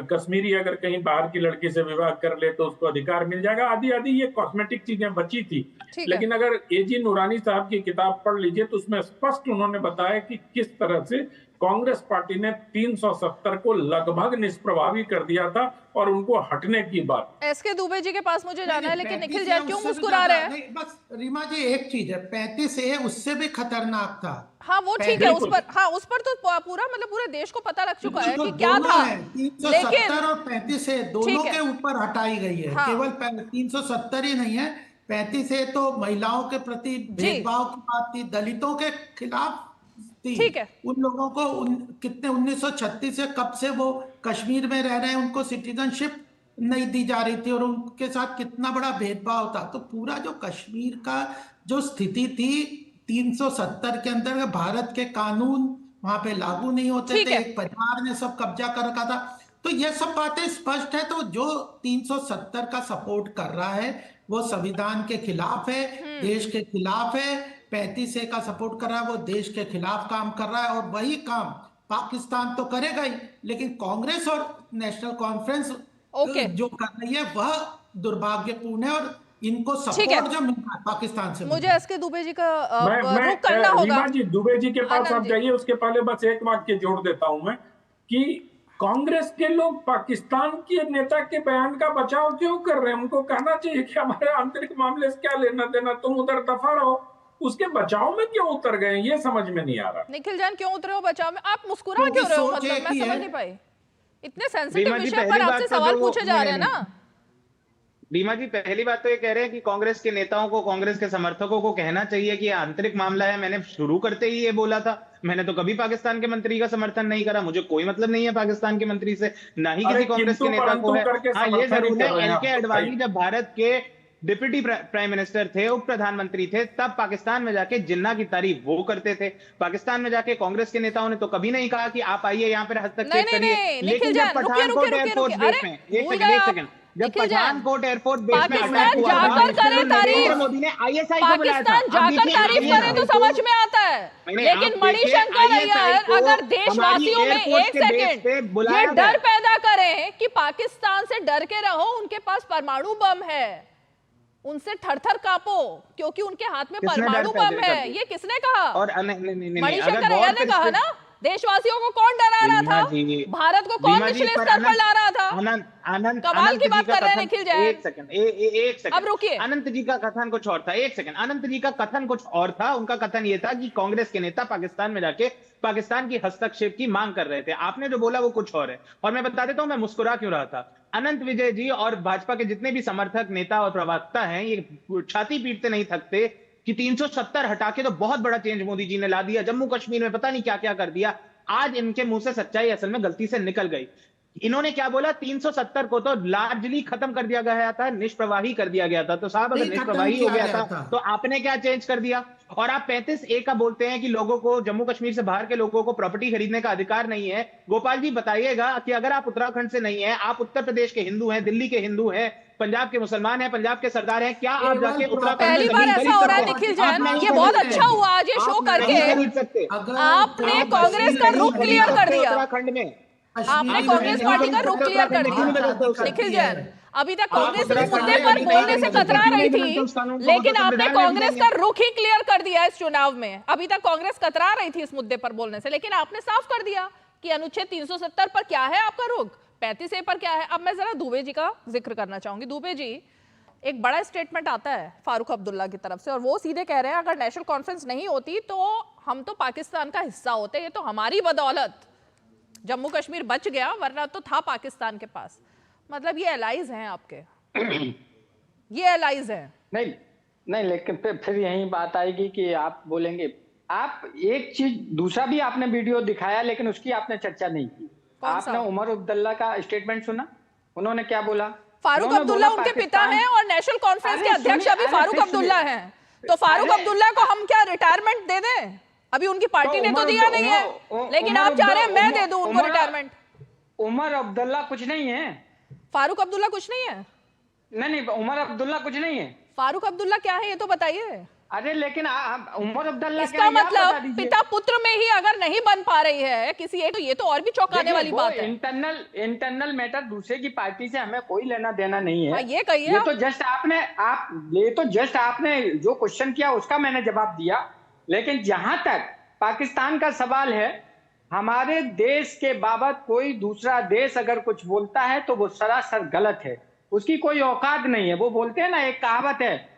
कश्मीरी अगर कहीं बाहर की लड़की से विवाह कर ले तो उसको अधिकार मिल जाएगा, आदि आदि ये कॉस्मेटिक चीजें बची थी। लेकिन अगर AG नूरानी साहब की किताब पढ़ लीजिए तो उसमें स्पष्ट उन्होंने बताया कि किस तरह से कांग्रेस पार्टी ने 370 को लगभग निष्प्रभावी कर दिया था और उनको हटने की बात। SK दुबे जी के पास मुझे जाना है, लेकिन निखिल जैन क्यों मुस्कुरा रहे हैं? बस रीमा जी एक चीज है, 35A उससे भी खतरनाक था। हाँ वो ठीक है, उस पर तो पूरा मतलब पूरे देश को पता लग चुका है कि क्या था। 370 और 35A दोनों के ऊपर हटाई गई है। केवल 370 ही नहीं है, 35A तो महिलाओं के प्रति भेदभाव की बात थी, दलितों के खिलाफ थी। ठीक है, उन लोगों को कितने 1936 से कब से वो कश्मीर में रह रहे हैं, उनको सिटीजनशिप नहीं दी जा रही थी और उनके साथ कितना बड़ा भेदभाव था। तो पूरा जो कश्मीर का जो स्थिति थी 370 के अंदर, भारत के कानून वहां पे लागू नहीं होते थे, एक परिवार ने सब कब्जा कर रखा था। तो ये सब बातें स्पष्ट है। तो जो 370 का सपोर्ट कर रहा है वो संविधान के खिलाफ है, देश के खिलाफ है। 35A का सपोर्ट कर रहा है वो देश के खिलाफ काम कर रहा है और वही काम पाकिस्तान तो करेगा ही, लेकिन कांग्रेस और नेशनल कॉन्फ्रेंस जो कर रही है वह दुर्भाग्यपूर्ण है और इनको सपोर्ट जो मिलता है पाकिस्तान से। मुझे SK दुबे जी का रुख करना होगा। जी दुबे जी के पास आप जाइए, उसके पहले बस एक वाक्य जोड़ देता हूं मैं कि कांग्रेस के लोग पाकिस्तान के नेता के बयान का बचाव क्यों कर रहे हैं? उनको कहना चाहिए कि हमारे आंतरिक मामले से क्या लेना देना, तुम उधर दफा रहो। उसके बचाव में क्यों उतर गए ये समझ में नहीं आ रहा। निखिल जान क्यों उतरे हो बचाव में? आप मुस्कुरा क्यों रहे हो? मतलब मैं समझ नहीं पाई। इतने सेंसिटिव विषय पर आपसे सवाल पूछे जा रहे हैं ना। रीमा जी पहली बात तो ये कह रहे हैं कि कांग्रेस के नेताओं को, कांग्रेस के समर्थकों को कहना चाहिए कि आंतरिक मामला है। मैंने शुरू करते ही ये बोला था, मैंने तो कभी पाकिस्तान के मंत्री का समर्थन नहीं करा, मुझे कोई मतलब नहीं है पाकिस्तान के मंत्री से, ना ही किसी कांग्रेस के नेता को है। हाँ ये जरूर है, LK आडवाणी जब भारत के डिप्टी प्राइम मिनिस्टर थे, उप प्रधानमंत्री थे, तब पाकिस्तान में जाके जिन्ना की तारीफ वो करते थे। पाकिस्तान में जाके कांग्रेस के नेताओं ने तो कभी नहीं कहा कि आप आइए यहाँ पर हस्तक्षेप करिए। लेकिन जब पठानकोट एयरफोर्स बेस में, एक सेकंड, जब पठानकोट एयरफोर्स बेस में अटैक हुआ था, मोदी ने ISI को बुलाया था। पाकिस्तान जाकर तारीफ करे तो समझ में आता है, लेकिन मणिशंकर अय्यर अगर देशवासियों में एक सेकंड ये डर पैदा करें कि पाकिस्तान से डर के रहो, उनके पास परमाणु बम है, उनसे थरथर कांपो, क्योंकि उनके हाथ में किसने परमाणु डरता है बम है। ये किसने कहा? और नहीं, मणिशंकर अगर अय्यर गौर ने से कहा इस पे- ना, देशवासियों को कौन डरा रहा रीमा था? जी, भारत को कौन रीमा जी, निचले पर स्तर पर ला रहा था? अनंत कमाल अनंत की जी बात का कर रहे हैं कथन- निखिल जैन। एक सेकंड। अब रुकिए। अनंत जी का कथन कुछ और था। एक सेकंड, अनंत जी का कथन कुछ और था। उनका कथन ये था कि कांग्रेस के नेता पाकिस्तान में जाके पाकिस्तान की हस्तक्षेप की मांग कर रहे थे। आपने जो बोला वो कुछ और है। और मैं बता देता हूं मैं मुस्कुरा क्यों रहा था। अनंत विजय जी और भाजपा के जितने भी समर्थक, नेता और प्रवक्ता हैं, ये छाती पीटते नहीं थकते कि 370 हटा के तो बहुत बड़ा चेंज मोदी जी ने ला दिया, जम्मू कश्मीर में पता नहीं क्या क्या कर दिया। आज इनके मुंह से सच्चाई असल में गलती से निकल गई। इन्होंने क्या बोला, 370 को तो लार्जली खत्म कर दिया गया था, निष्प्रवाही कर दिया गया था। तो साहब अगर नहीं, खत्म निष्प्रवाही हो किया गया गया था था। तो आपने क्या चेंज कर दिया? और आप 35A का बोलते हैं कि लोगों को, जम्मू कश्मीर से बाहर के लोगों को प्रॉपर्टी खरीदने का अधिकार नहीं है। गोपाल जी बताइएगा कि अगर आप उत्तराखंड से नहीं है, आप उत्तर प्रदेश के हिंदू हैं, दिल्ली के हिंदू हैं, पंजाब के मुसलमान हैं, पंजाब के सरदार हैं, क्या आप जाके उत्तराखंड में पहली बार जमीन ऐसा खरीद हो रहा है सकते निखिल हैं? आप जैन, नहीं ये खरीद बहुत सकते। अच्छा हुआ आज ये आप शो नहीं करके खरीद सकते। आपने कांग्रेस का रुख क्लियर कर दिया। उत्तराखंड में आपने कांग्रेस पार्टी का रुख क्लियर कर दिया। निखिल जैन, अभी तक कांग्रेस इस मुद्दे पर बोलने से कतरा रही थी, लेकिन आपने कांग्रेस का रुख ही क्लियर कर दिया इस चुनाव में। अभी तक कांग्रेस कतरा रही थी इस मुद्दे पर बोलने से, लेकिन आपने साफ कर दिया कि अनुच्छेद 370 पर क्या है आपका रुख, 35A पर क्या है। अब मैं जरा दुबे जी का जिक्र करना चाहूंगी। दुबे जी, एक बड़ा स्टेटमेंट आता है फारूक अब्दुल्ला की तरफ से, और वो सीधे कह रहे हैं अगर नेशनल कॉन्फ्रेंस नहीं होती तो हम तो पाकिस्तान का हिस्सा होते, ये तो हमारी बदौलत जम्मू कश्मीर बच गया, वरना तो था पाकिस्तान के पास। मतलब ये एलाइज हैं आपके, ये एलाइज हैं। नहीं, लेकिन फिर यही बात आएगी कि आप बोलेंगे। आप एक चीज दूसरा भी आपने वीडियो दिखाया, लेकिन उसकी आपने चर्चा नहीं की। आपने उमर अब्दुल्ला का स्टेटमेंट सुना, उन्होंने क्या बोला? फारूक अब्दुल्ला उनके पिता हैं और नेशनल कॉन्फ्रेंस के अध्यक्ष अभी फारूक अब्दुल्ला हैं। तो फारूक अब्दुल्ला को हम क्या रिटायरमेंट दे दें? अभी उनकी पार्टी ने तो दिया नहीं है, लेकिन आप चाह रहे हैं मैं दे दूं उनको रिटायरमेंट। उमर अब्दुल्ला कुछ नहीं है। फारूक अब्दुल्ला कुछ नहीं है? नहीं, उमर अब्दुल्ला कुछ नहीं है। फारूक अब्दुल्ला क्या है ये तो बताइए। अरे लेकिन उमर अब्दुल्ला इसका मतलब पिता पुत्र में ही अगर नहीं बन पा रही है किसी एक, तो ये तो और भी चौंकाने वाली बात है। इंटरनल मैटर, दूसरे की पार्टी से हमें कोई लेना देना नहीं है। ये कहिए। ये तो जस्ट आपने जो क्वेश्चन किया उसका मैंने जवाब दिया। लेकिन जहां तक पाकिस्तान का सवाल है, हमारे देश के बाबत कोई दूसरा देश अगर कुछ बोलता है तो वो सरासर गलत है, उसकी कोई औकात नहीं है। वो बोलते हैं ना, एक कहावत है,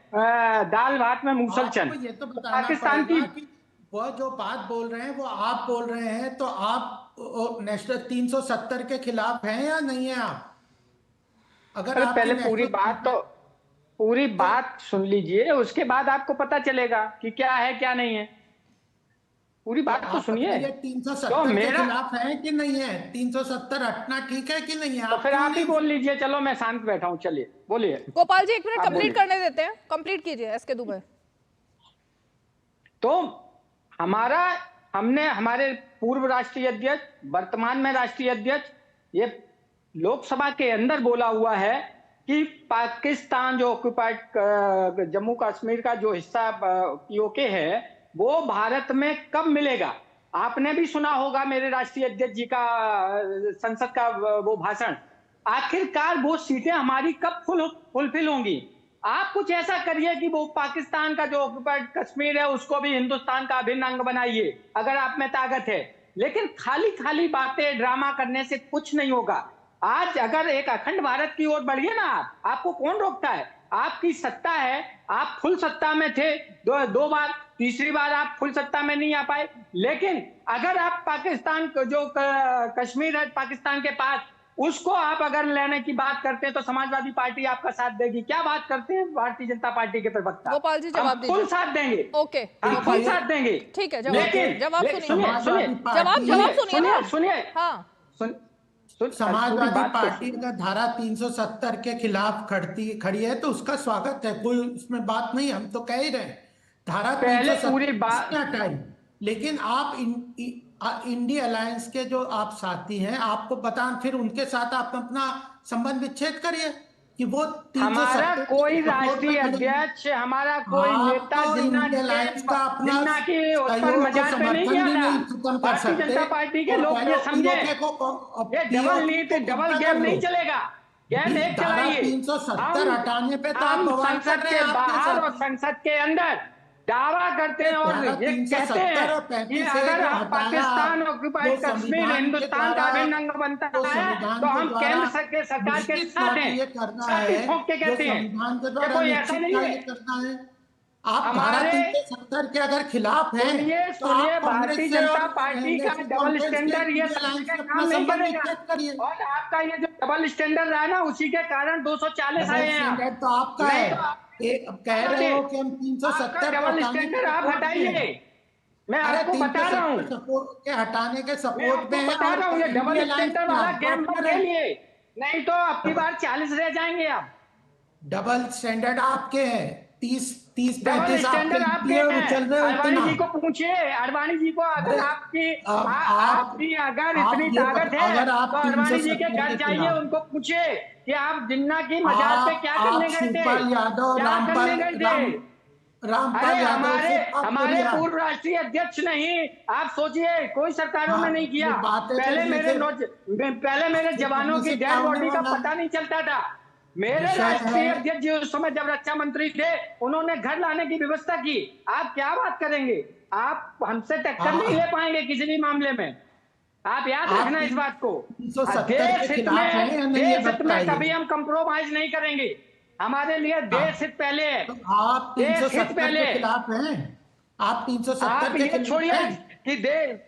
दाल भात में मूसल चंद। ये तो पाकिस्तान की वो जो बात बोल रहे हैं वो आप बोल रहे हैं, तो आप नेशनल 370 के खिलाफ हैं या नहीं है? आप अगर पहले पूरी बात सुन लीजिए, उसके बाद आपको पता चलेगा कि क्या है क्या नहीं है। पूरी बात तो सुनिए। 370 के खिलाफ है कि नहीं है? 370 हटना ठीक है कि नहीं है? तो फिर आप ही बोल लीजिए। चलो मैं शांत बैठा हूँ, चलिए बोलिए। गोपाल जी एक मिनट कंप्लीट करने देते हैं, कंप्लीट कीजिए एसके दुबे। तो हमने हमारे पूर्व राष्ट्रीय अध्यक्ष, वर्तमान में राष्ट्रीय अध्यक्ष, ये लोकसभा के अंदर बोला हुआ है कि पाकिस्तान जो ऑक्युपाइड जम्मू कश्मीर का जो हिस्सा पीओके है वो भारत में कब मिलेगा। आपने भी सुना होगा मेरे राष्ट्रीय अध्यक्ष जी का संसद का वो भाषण। आखिरकार वो सीटें हमारी कब फुलफिल होंगी? आप कुछ ऐसा करिए कि वो पाकिस्तान का जो ऑक्युपाइड कश्मीर है उसको भी हिंदुस्तान का अभिन्न अंग बनाइए, अगर आप में ताकत है। लेकिन खाली बातें, ड्रामा करने से कुछ नहीं होगा। आज अगर एक अखंड भारत की ओर बढ़िए ना, आपको कौन रोकता है? आपकी सत्ता है, आप फुल सत्ता में थे दो बार, तीसरी बार आप फुल सत्ता में नहीं आ पाए। लेकिन अगर आप पाकिस्तान को जो कश्मीर है पाकिस्तान के पास, उसको आप अगर लेने की बात करते हैं तो समाजवादी पार्टी आपका साथ देगी। क्या बात करते हैं भारतीय जनता पार्टी के प्रवक्ता? गोपाल जी जवाब दीजिए। फुल साथ देंगे। ओके, हम फुल साथ देंगे। ठीक है, जवाब सुनिए। हाँ, समाजवादी पार्टी का धारा 370 के खिलाफ खड़ी है तो उसका स्वागत है, कोई उसमें बात नहीं। हम तो कह ही रहे हैं धारा 370 पूरी बात हटाई। लेकिन आप इंडिया अलायंस के जो आप साथी हैं, आपको बताएं, फिर उनके साथ आप अपना संबंध विच्छेद करिए कि वो हमारा कोई राष्ट्रीय अध्यक्ष, हमारा कोई नेता जिन्ना की उस पर मजाक में नहीं किया था। भारतीय जनता पार्टी के लोग ये समझे, ये डबल गेम नहीं चलेगा। गेम एक चलाइए। 370 हटाने पे तो आप हम बवाल कर संसद रहे के हैं आपके बाहर और साथ। संसद के अंदर दावा करते हैं और ये कहते 370 और हैं 35 कि से अगर जो आप हटाया, पाकिस्तान वो ऑक्युपाइड कश्मीर संविधान के हिंदुस्तान का द्वारा, अभिन्न अंग बनता वो है संविधान तो के हम द्वारा केंद्र के सरकार के निश्चित साथ बात हैं। ये करना छाती है, ठोक के जो कहते हैं संविधान के कि द्वारा कोई ऐसा निश्चित नहीं है। कार्य करना है। आप धारा हमारे 370 के अगर खिलाफ हैं तो सुनिए आप कांग्रेस भारतीय से और जनता पार्टी का नेशनल डबल कॉन्फ्रेंस के स्टैंडर्ड ये इंडिया समझ अलायंस के से काम अपना नहीं संबंध करेगा। विच्छेद करिए। और आपका ये जो डबल स्टैंडर्ड रहा ना उसी के कारण 240 आए डबल हैं। स्टैंडर्ड तो आपका नहीं है। तो आप अब कह रहे हो कि हम 370 को डबल हटाने के स्टैंडर्ड आप सपोर्ट में हटाइए। हैं। मैं अरे आपको बता रहा हूँ, 370 सपोर्ट के हटाने के मैं सपोर्ट में आपको है बता और रहा हूँ ये इंडिया डबल अलायंस स्टैंडर्ड में वाला आप गेम मत पार्टनर हैं। खेलिए, नहीं तो अब की बार 40 रह जाएंगे आप। डबल स्टैंडर्ड आपके हैं। 30 डबल 35 आपके स्टैंडर्ड आपके लिए और हैं। चल रहे हो अडवाणी इतना। जी को पूछिए, अडवाणी जी को अगर अरे, आपकी अगर आप इतनी ये ताकत है अगर आप तो अडवाणी जी के 370 घर के जाइए, खिलाफ, उनको पूछिए कि आप जिन्ना की मजार पे क्या करने गए थे, शिवपाल यादव, क्या करने गए थे। रामपाल अरे यादव से बात हमारे करिए आप। पूर्व राष्ट्रीय अध्यक्ष नहीं, आप सोचिए कोई सरकारों में नहीं किया। ये बातें पहले करने मेरे से जवानों करने की से क्या डेड होने बॉडी का वाला है? पता नहीं चलता था। मेरे विषय राष्ट्रीय है। अध्यक्ष जी उस समय जब रक्षा मंत्री थे, उन्होंने घर लाने की व्यवस्था की। आप क्या बात करेंगे, आप हमसे टक्कर नहीं ले पाएंगे किसी भी मामले में। आप याद रखना इस बात को। 370 के खिलाफ हैं या नहीं ये देश हित में बताइए। कभी हम कंप्रोमाइज नहीं करेंगे। हमारे लिए देश हित पहले है। तो आप देश हित 370 पहले के खिलाफ हैं। आप 370 आप के ये खिलाफ छोड़िए हैं। कि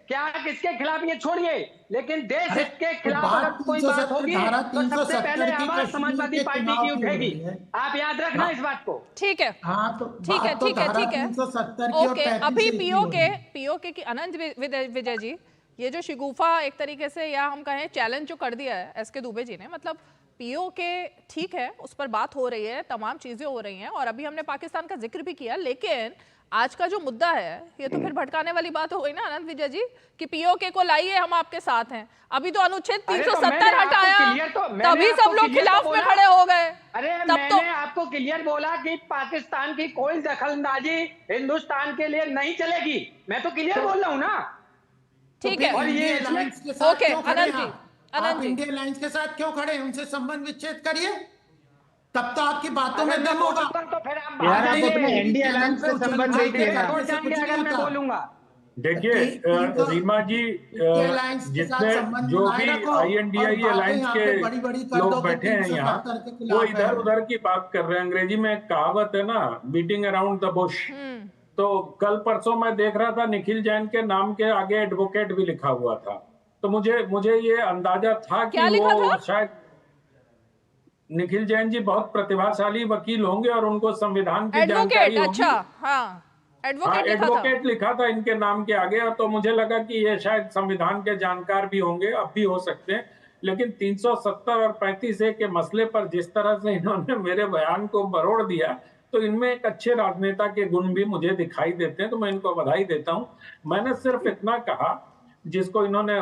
क्या किसके खिलाफ, ये छोड़िए, लेकिन देश हित के तो खिलाफ बात अगर कोई बात 370 होगी धारा तो सबसे 370 पहले की आवाज कश्मीर समाजवादी के पार्टी चुनाव की की हो उठेगी। रही है। आप याद रखना इस बात को। ठीक है, हाँ तो ठीक है, बात तो ठीक है, धारा ठीक है। 370 की और ओके, 35 अभी से की हो रही है। पीओके की अनंत विजय जी, ये जो शिगुफा एक तरीके से या हम कहें चैलेंज जो कर दिया है एसके दुबे जी ने, मतलब पीओके ठीक है, उस पर बात हो रही है, तमाम चीजें हो रही हैं और अभी हमने पाकिस्तान का जिक्र भी किया, लेकिन आज का जो मुद्दा है ये तो फिर भटकाने वाली बात हो गई ना अनंत विजय जी कि पीओके को लाइए, हम आपके साथ हैं। अभी तो अनुच्छेद 370 हटाया, तभी सब लोग खिलाफ में खड़े हो गए। अरे मैंने आपको क्लियर बोला कि पाकिस्तान की कोई दखलंदाजी हिंदुस्तान के लिए नहीं चलेगी। मैं तो क्लियर बोल रहा हूँ ना। ठीक है, और ये ओके अनंत जी, आप इंडिया अलायंस के साथ क्यों खड़े हैं? उनसे संबंध विच्छेद करिए, तब तो आपकी बातों में दम होगा। तो फिर आप यार आप अपने इंडिया अलायंस से संबंध नहीं किएगा। अगर मैं बोलूंगा देखिए रीमा जी, जितने जो भी INDI अलायंस के लोग बैठे हैं यहाँ, वो इधर उधर की बात कर रहे हैं। अंग्रेजी में एक कहावत है ना, बीटिंग अराउंड द बुश। तो कल परसों मैं देख रहा था निखिल जैन के नाम के आगे एडवोकेट भी लिखा हुआ था, तो मुझे ये अंदाजा था कि वो शायद निखिल जैन जी बहुत प्रतिभाशाली वकील होंगे और उनको संविधान की जानकारी होगी। अच्छा, हाँ, एडवोकेट लिखा था इनके नाम के आगे, और तो मुझे लगा कि ये शायद संविधान के जानकार भी होंगे, अब भी हो सकते हैं। लेकिन 370 और 35A के मसले पर जिस तरह से इन्होंने मेरे बयान को मरोड़ दिया, तो इनमें एक अच्छे राजनेता के गुण भी मुझे दिखाई देते हैं, तो मैं इनको बधाई देता हूं। मैंने सिर्फ इतना कहा, जिसको इन्होंने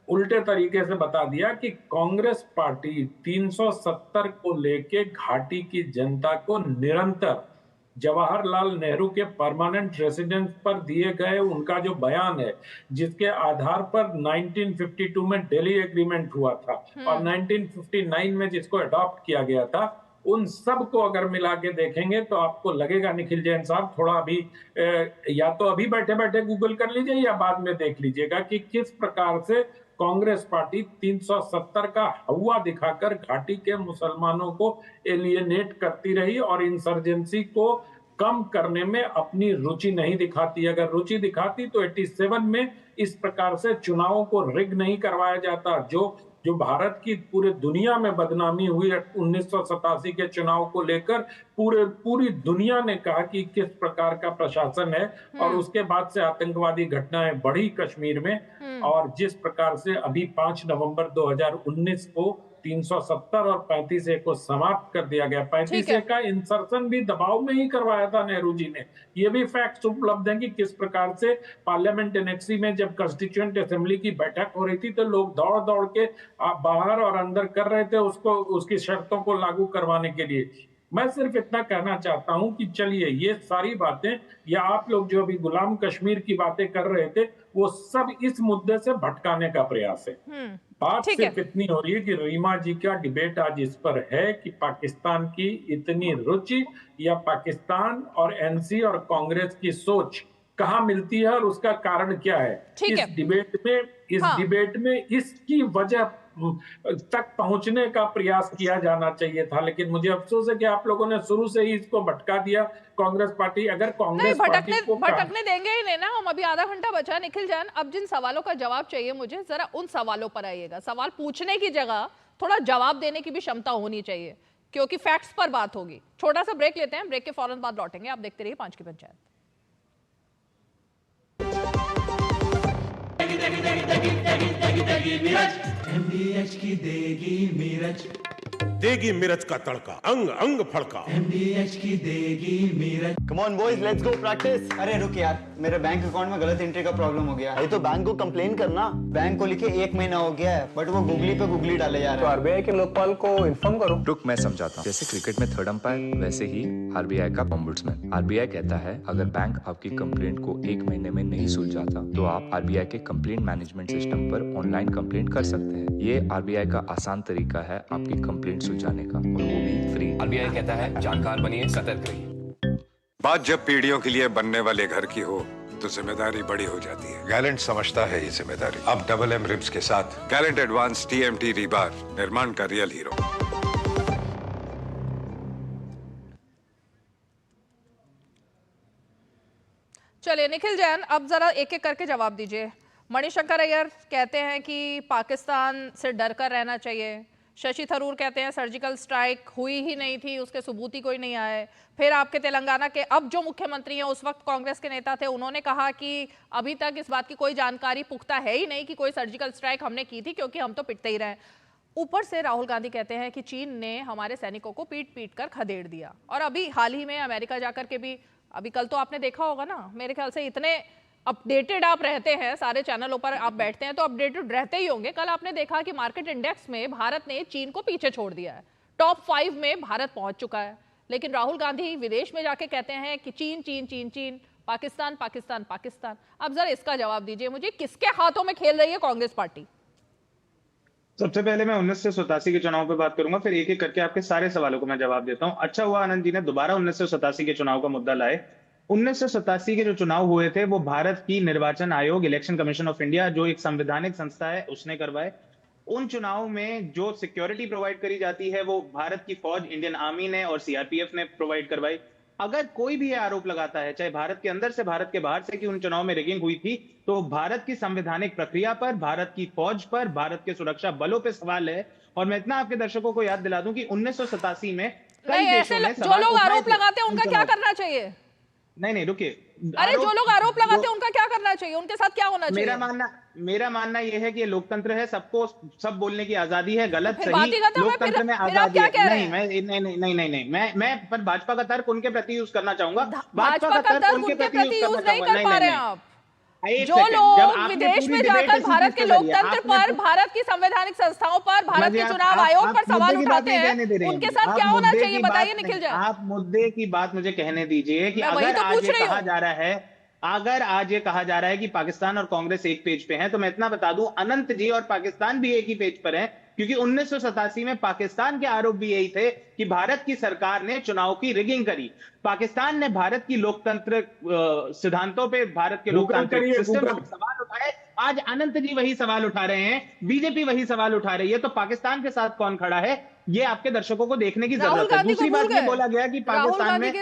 उल्टे तरीके से बता दिया, कि कांग्रेस पार्टी 370 को लेके घाटी की जनता को निरंतर जवाहरलाल नेहरू के परमानेंट रेसिडेंस पर दिए गए उनका जो बयान है, जिसके आधार पर 1952 में दिल्ली एग्रीमेंट हुआ था और 1959 में जिसको अडॉप्ट किया गया था, उन सब को अगर मिला के देखेंगे तो आपको लगेगा निखिल जैन साहब, थोड़ा अभी या तो अभी बैठे बैठे गूगल कर लीजिए या बाद में देख लीजिएगा कि किस प्रकार से कांग्रेस पार्टी 370 का हवा दिखाकर घाटी के मुसलमानों को एलियनेट करती रही और इंसर्जेंसी को कम करने में अपनी रुचि नहीं दिखाती। अगर रुचि दिखाती तो 87 में इस प्रकार से चुनावों को रिग नहीं करवाया जाता। जो भारत की पूरे दुनिया में बदनामी हुई 1987 के चुनाव को लेकर, पूरी दुनिया ने कहा कि किस प्रकार का प्रशासन है, और उसके बाद से आतंकवादी घटनाएं बढ़ी कश्मीर में, और जिस प्रकार से अभी 5 नवंबर 2019 को 370 और 35A को समाप्त कर दिया गया। 35A का इंसर्शन भी दबाव में ही करवाया था नेहरू जी ने। ये भी फैक्ट्स उपलब्ध हैं कि किस प्रकार से पार्लियामेंट एनेक्सी में जब कॉन्स्टिट्यूएंट असेंबली की बैठक हो रही थी तो लोग दौड़ के बाहर और अंदर कर रहे थे उसकी शर्तों को लागू करवाने के लिए। मैं सिर्फ इतना कहना चाहता हूं कि चलिए ये सारी बातें, या आप लोग जो अभी गुलाम कश्मीर की बातें कर रहे थे, वो सब इस मुद्दे से भटकाने का प्रयास है। बात ठीक है। सिर्फ इतनी हो रही है कि रीमा जी का डिबेट आज इस पर है कि पाकिस्तान की इतनी रुचि या पाकिस्तान और एनसी और कांग्रेस की सोच कहाँ मिलती है और उसका कारण क्या है। ठीक है। इस डिबेट में इसकी वजह तक पहुंचने का प्रयास किया जाना चाहिए था, लेकिन मुझे अफसोस है कि आप लोगों ने शुरू से ही इसको भटका दिया। कांग्रेस पार्टी अगर कांग्रेस पार्टी को भटकने देंगे ही नहीं ना हम। अभी आधा घंटा बचा निखिल जैन, अब जिन सवालों का जवाब चाहिए मुझे, जरा उन सवालों पर आइएगा। सवाल पूछने की जगह थोड़ा जवाब देने की भी क्षमता होनी चाहिए, क्योंकि फैक्ट्स पर बात होगी। छोटा सा ब्रेक लेते हैं, ब्रेक के फौरन बाद लौटेंगे। आप देखते रहिए 5 की पंचायत। MDH की देगी मिर्च, देगी मिर्च का तड़का, अंग अंग फड़का। MDH की देगी मिर्च। Come on boys, let's go practice. अरे रुक यार, मेरे बैंक अकाउंट में गलत एंट्री का प्रॉब्लम हो गया। अरे तो बैंक को कंप्लेन करना। बैंक को लिखे 1 महीना हो गया है, बट वो गूगली पे गूगली डाले जा रहे हैं। तो आरबीआई के लोकपाल को इन्फॉर्म करो। रुक, मैं समझाता हूँ। जैसे क्रिकेट में थर्ड अंपायर, वैसे ही आरबीआई का ओम्बुड्समैन। आरबीआई कहता है अगर बैंक आपकी कंप्लेंट को 1 महीने में नहीं सुलझाता तो आप आरबीआई के कंप्लेंट मैनेजमेंट सिस्टम पर ऑनलाइन कंप्लेंट कर सकते हैं। ये आरबीआई का आसान तरीका है आपकी कंप्लेंट सुलझाने का, और वो भी फ्री। आरबीआई कहता है जानकार बनिए, सतर्क रहिए। बात जब पीढ़ियों के लिए बनने वाले घर की हो तो जिम्मेदारी बड़ी हो जाती है। गैलेंट समझता है ये जिम्मेदारी। अब डबल एम रिब्स के साथ गैलेंट एडवांस TMT रीबार, निर्माण का रियल हीरो। चलिए निखिल जैन, अब जरा एक एक करके जवाब दीजिए। मणिशंकर अय्यर कहते हैं कि पाकिस्तान से डर कर रहना चाहिए। शशि थरूर कहते हैं सर्जिकल स्ट्राइक हुई ही नहीं थी, उसके सबूत ही कोई नहीं आए। फिर आपके तेलंगाना के अब जो मुख्यमंत्री हैं, उस वक्त कांग्रेस के नेता थे, उन्होंने कहा कि अभी तक इस बात की कोई जानकारी पुख्ता है ही नहीं कि कोई सर्जिकल स्ट्राइक हमने की थी, क्योंकि हम तो पिटते ही रहे। ऊपर से राहुल गांधी कहते हैं कि चीन ने हमारे सैनिकों को पीट पीट कर खदेड़ दिया। और अभी हाल ही में अमेरिका जाकर के भी, अभी कल तो आपने देखा होगा ना, मेरे ख्याल से इतने अपडेटेड आप रहते हैं, सारे चैनलों पर आप बैठते हैं तो अपडेटेड रहते ही होंगे। कल आपने देखा कि मार्केट इंडेक्स में भारत ने चीन को पीछे छोड़ दिया है। टॉप 5 में भारत पहुंच चुका है। लेकिन राहुल गांधी विदेश में जाके कहते हैं कि चीन चीन चीन चीन, पाकिस्तान पाकिस्तान पाकिस्तान। अब जरा इसका जवाब दीजिए मुझे, किसके हाथों में खेल रही है कांग्रेस पार्टी? सबसे पहले मैं 1987 के चुनाव पे बात करूंगा, फिर एक एक करके आपके सारे सवालों को मैं जवाब देता हूं। अच्छा हुआ आनंद जी ने दोबारा 1987 के चुनाव का मुद्दा लाए। 1987 के जो चुनाव हुए थे वो भारत की निर्वाचन आयोग, इलेक्शन कमीशन ऑफ इंडिया, जो एक संवैधानिक संस्था है, उसने करवाए। उन चुनाव में जो सिक्योरिटी प्रोवाइड करी जाती है वो भारत की फौज, इंडियन आर्मी ने और सीआरपीएफ ने प्रोवाइड करवाई। अगर कोई भी आरोप लगाता है, चाहे भारत के अंदर से भारत के बाहर से, कि उन चुनाव में रिगिंग हुई थी, तो भारत की संवैधानिक प्रक्रिया पर, भारत की फौज पर, भारत के सुरक्षा बलों पर सवाल है। और मैं इतना आपके दर्शकों को याद दिला दूं कि 1987 में कई देशों ने जो लोग आरोप लगाते हैं उनका क्या करना चाहिए? नहीं रुकिए, अरे जो लोग आरोप लगाते हैं उनका क्या करना चाहिए? उनके साथ क्या होना चाहिए? मेरा मानना यह है कि ये लोकतंत्र है, सबको सब बोलने की आजादी है। गलत सही लोकतंत्र में आजादी है। मैं पर भाजपा का तर्क उनके प्रति यूज करना चाहूंगा। भाजपा का तर्क उनके प्रति यूज नहीं कर पा रहे हैं आप। जो लोग विदेश में जाकर भारत के लोकतंत्र पर, भारत की संवैधानिक संस्थाओं पर, भारत के चुनाव आयोग पर सवाल उठाते हैं, उनके साथ क्या होना चाहिए बताइए निखिल जी। आप मुद्दे की बात मुझे कहने दीजिए कि अगर आज ये कहा जा रहा है, अगर आज ये कहा जा रहा है कि पाकिस्तान और कांग्रेस एक पेज पे हैं, तो मैं इतना बता दूं, अनंत जी और पाकिस्तान भी एक ही पेज पर हैं, क्योंकि 1987 में पाकिस्तान के आरोप भी यही थे कि भारत की सरकार ने चुनाव की रिगिंग करी। पाकिस्तान ने भारत की लोकतंत्र सिद्धांतों पे, भारत के लोकतांत्रिक सिस्टम पर सवाल उठाए। आज अनंत जी वही सवाल उठा रहे हैं, बीजेपी वही सवाल उठा रही है। तो पाकिस्तान के साथ कौन खड़ा है, ये आपके दर्शकों को देखने की जरूरत है। दूसरी बात ये बोला गया कि पाकिस्तान में,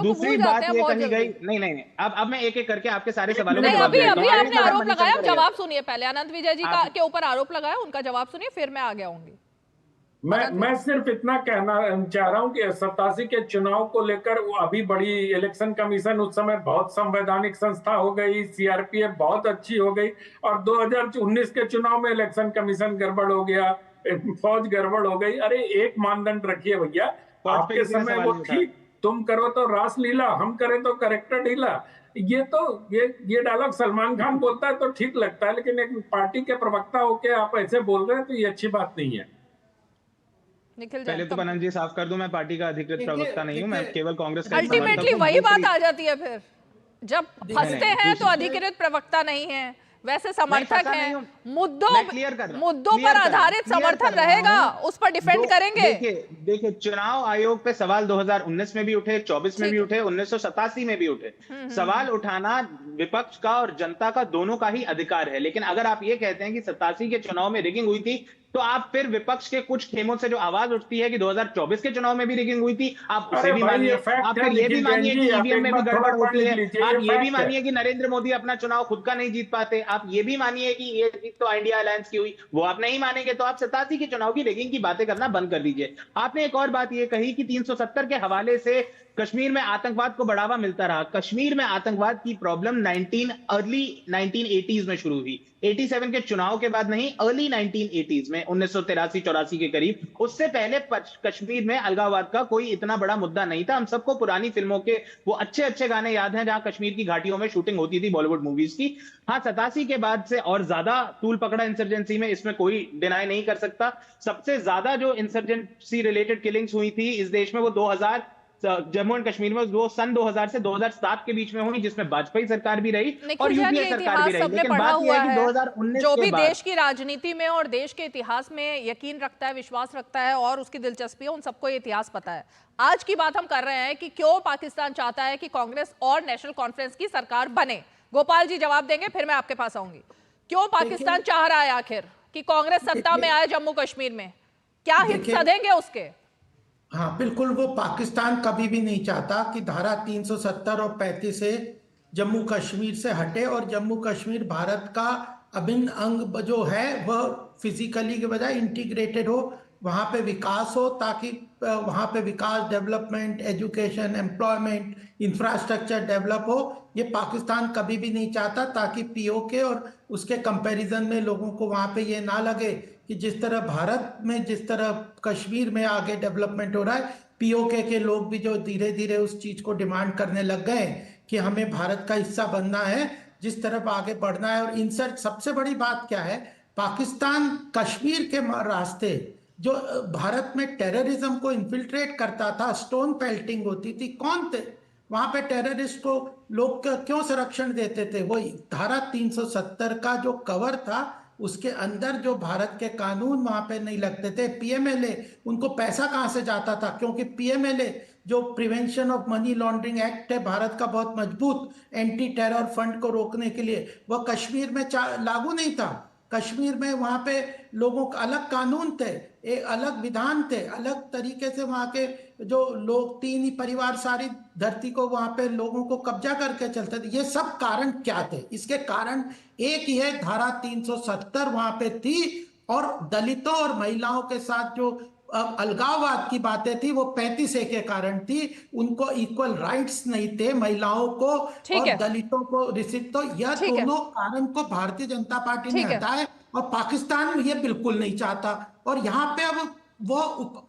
दूसरी बात ये कही गई, नहीं अब मैं एक एक करके आपके सारे सवालों का जवाब देता हूं। अभी आपने आरोप लगाया, जवाब सुनिए पहले। अनंत विजय जी के ऊपर आरोप लगाया, उनका जवाब सुनिए, फिर मैं आगे आऊंगी। मैं सिर्फ इतना कहना चाह रहा हूं कि 87 के चुनाव को लेकर अभी बड़ी इलेक्शन कमीशन उस समय बहुत संवैधानिक संस्था हो गई, सीआरपीएफ बहुत अच्छी हो गई, और 2019 के चुनाव में इलेक्शन कमीशन गड़बड़ हो गया, फौज गड़बड़ हो गई। अरे एक मानदंड रखिए भैया, आपके समय वो ठीक, तुम करो तो रासलीला, हम करें तो करेक्टर ढीला। ये डायलॉग सलमान खान बोलता है तो ठीक लगता है, लेकिन एक पार्टी के प्रवक्ता होके आप ऐसे बोल रहे हैं तो ये अच्छी बात नहीं है। पहले तो आनंद जी साफ कर दूं, मैं पार्टी का अधिकृत प्रवक्ता नहीं हूं, मैं केवल कांग्रेस का। अल्टीमेटली वही बात आ जाती है फिर, जब फंसते हैं तो अधिकृत प्रवक्ता नहीं है, वैसे समर्थक फंसा हैं, नहीं हूं। मुद्दों मैं क्लियर कर रहा हूं, मुद्दों क्लियर पर कर रहा हूं, आधारित क्लियर समर्थन कर रहा रहेगा, हूं। उस पर डिफेंड करेंगे। देखिए चुनाव आयोग पे सवाल 2019 में भी उठे, 24 में भी उठे, 1987 में भी उठे। सवाल उठाना विपक्ष का और जनता का दोनों का ही अधिकार है, लेकिन अगर आप ये कहते हैं कि 87 के चुनाव में रिगिंग हुई थी, तो आप फिर विपक्ष के कुछ खेमों से जो आवाज उठती है कि 2024 के चुनाव में भी रिगिंग हुई थी, आप उसे भी मानिए। आप फिर ये भी मानिए कि ईवीएम में भी गड़बड़ होती है। आप ये भी मानिए कि नरेंद्र मोदी अपना चुनाव खुद का नहीं जीत पाते। आप ये भी मानिए कि ये जीत तो इंडिया अलायंस की हुई। वो आप नहीं मानेंगे तो आप 87 के चुनाव की रिगिंग की बातें करना बंद कर दीजिए। आपने एक और बात ये कही कि 370 के हवाले से कश्मीर में आतंकवाद को बढ़ावा मिलता रहा। कश्मीर में आतंकवाद की प्रॉब्लम अर्ली 1980s में शुरू हुई, 87 के चुनाव के बाद नहीं, अर्ली 1980s में, 1983-84 के करीब। उससे पहले कश्मीर में अलगाववाद का कोई इतना बड़ा मुद्दा नहीं था। हम सबको पुरानी फिल्मों के वो अच्छे अच्छे गाने याद हैं जहां कश्मीर की घाटियों में शूटिंग होती थी बॉलीवुड मूवीज की। हाँ, 87 के बाद से और ज्यादा तूल पकड़ा इंसर्जेंसी में, इसमें कोई डिनाई नहीं कर सकता। सबसे ज्यादा जो इंसर्जेंसी रिलेटेड किलिंग्स हुई थी इस देश में, वो 2000 जम्मू एंड कश्मीर में वो सन 2000 से 2007 के बीच में हुई, जिसमें वाजपेयी सरकार भी रही और यूपीए सरकार भी रही। लेकिन बात यह है कि 2019 जो भी के बाद देश की राजनीति में और देश के इतिहास में यकीन रखता है, विश्वास रखता है और उसकी दिलचस्पी है, उन सबको ये इतिहास पता है। आज की बात हम कर रहे हैं कि क्यों पाकिस्तान चाहता है कि कांग्रेस और नेशनल कॉन्फ्रेंस की सरकार बने। गोपाल जी जवाब देंगे, फिर मैं आपके पास आऊंगी। क्यों पाकिस्तान चाह रहा है आखिर कि कांग्रेस सत्ता में आए जम्मू कश्मीर में? क्या हित सधेंगे उसके? हाँ बिल्कुल, वो पाकिस्तान कभी भी नहीं चाहता कि धारा 370 और 35 से जम्मू कश्मीर से हटे और जम्मू कश्मीर भारत का अभिन्न अंग जो है वह फिजिकली के बजाय इंटीग्रेटेड हो, वहाँ पे विकास हो, ताकि वहाँ पे विकास, development, education, employment, infrastructure develop हो। ये पाकिस्तान कभी भी नहीं चाहता, ताकि पीओके और उसके कंपैरिजन में लोगों को वहाँ पे ये ना लगे कि जिस तरह भारत में, जिस तरह कश्मीर में आगे डेवलपमेंट हो रहा है, पीओके के लोग भी जो धीरे धीरे उस चीज को डिमांड करने लग गए कि हमें भारत का हिस्सा बनना है, जिस तरफ आगे बढ़ना है। और इंसर्ट, सबसे बड़ी बात क्या है, पाकिस्तान कश्मीर के रास्ते जो भारत में टेररिज्म को इन्फिल्ट्रेट करता था, स्टोन पेल्टिंग होती थी, कौन थे वहां पे टेररिस्ट को? लोग क्यों संरक्षण देते थे? वो धारा 370 का जो कवर था उसके अंदर जो भारत के कानून वहां पे नहीं लगते थे। पीएमएलए, उनको पैसा कहां से जाता था? क्योंकि पीएमएलए जो prevention of money laundering act है भारत का, बहुत मजबूत एंटी टेरर फंड को रोकने के लिए, वह कश्मीर में लागू नहीं था। कश्मीर में वहां पे लोगों का अलग कानून थे, एक अलग विधान थे, अलग तरीके से वहां के जो लोग, 3 ही परिवार सारी धरती को वहां पे लोगों को कब्जा करके चलते थे। ये सब कारण क्या थे? इसके कारण एक ही है, धारा 370 वहां पे थी और दलितों और महिलाओं के साथ जो अलगाववाद की बातें थी वो 35A के कारण थी। उनको इक्वल राइट्स नहीं थे, महिलाओं को और दलितों को रिसिप्ट। तो यह दोनों कारण को भारतीय जनता पार्टी ने हटाया और पाकिस्तान ये बिल्कुल नहीं चाहता। और यहाँ पे अब वो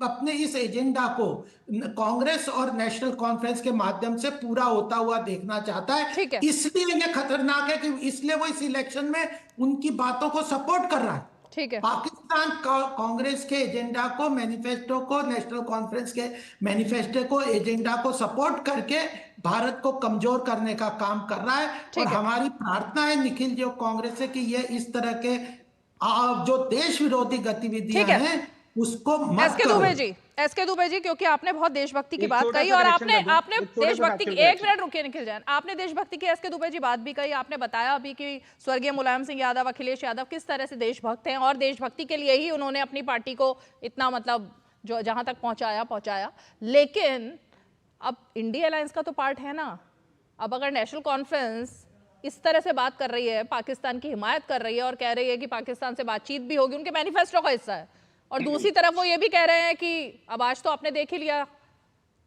अपने इस एजेंडा को कांग्रेस और नेशनल कॉन्फ्रेंस के माध्यम से पूरा होता हुआ देखना चाहता है। इसलिए ये खतरनाक है कि इसलिए वो इस इलेक्शन में उनकी बातों को सपोर्ट कर रहा है। ठीक है, पाकिस्तान कांग्रेस के एजेंडा को, मैनिफेस्टो को, नेशनल कॉन्फ्रेंस के मैनिफेस्टो को, एजेंडा को सपोर्ट करके भारत को कमजोर करने का काम कर रहा है। और हमारी प्रार्थना है निखिल जो कांग्रेस से कि ये इस तरह के जो देश विरोधी गतिविधियां हैं उसको मत करो। एसके दुबे जी, क्योंकि आपने बहुत देशभक्ति की बात कही और आपने देशभक्ति की, 1 मिनट रुकिए निखिल जैन, आपने देशभक्ति की एसके दुबे जी बात भी कही। आपने बताया अभी कि स्वर्गीय मुलायम सिंह यादव, अखिलेश यादव किस तरह से देशभक्त हैं और देशभक्ति के लिए ही उन्होंने अपनी पार्टी को इतना, मतलब जो जहां तक पहुंचाया। लेकिन अब इंडिया अलायंस का तो पार्ट है ना। अब अगर नेशनल कॉन्फ्रेंस इस तरह से बात कर रही है, पाकिस्तान की हिमायत कर रही है और कह रही है कि पाकिस्तान से बातचीत भी होगी, उनके मैनिफेस्टो का हिस्सा है, और दूसरी तरफ वो ये भी कह रहे हैं कि अब आज तो आपने देख ही लिया,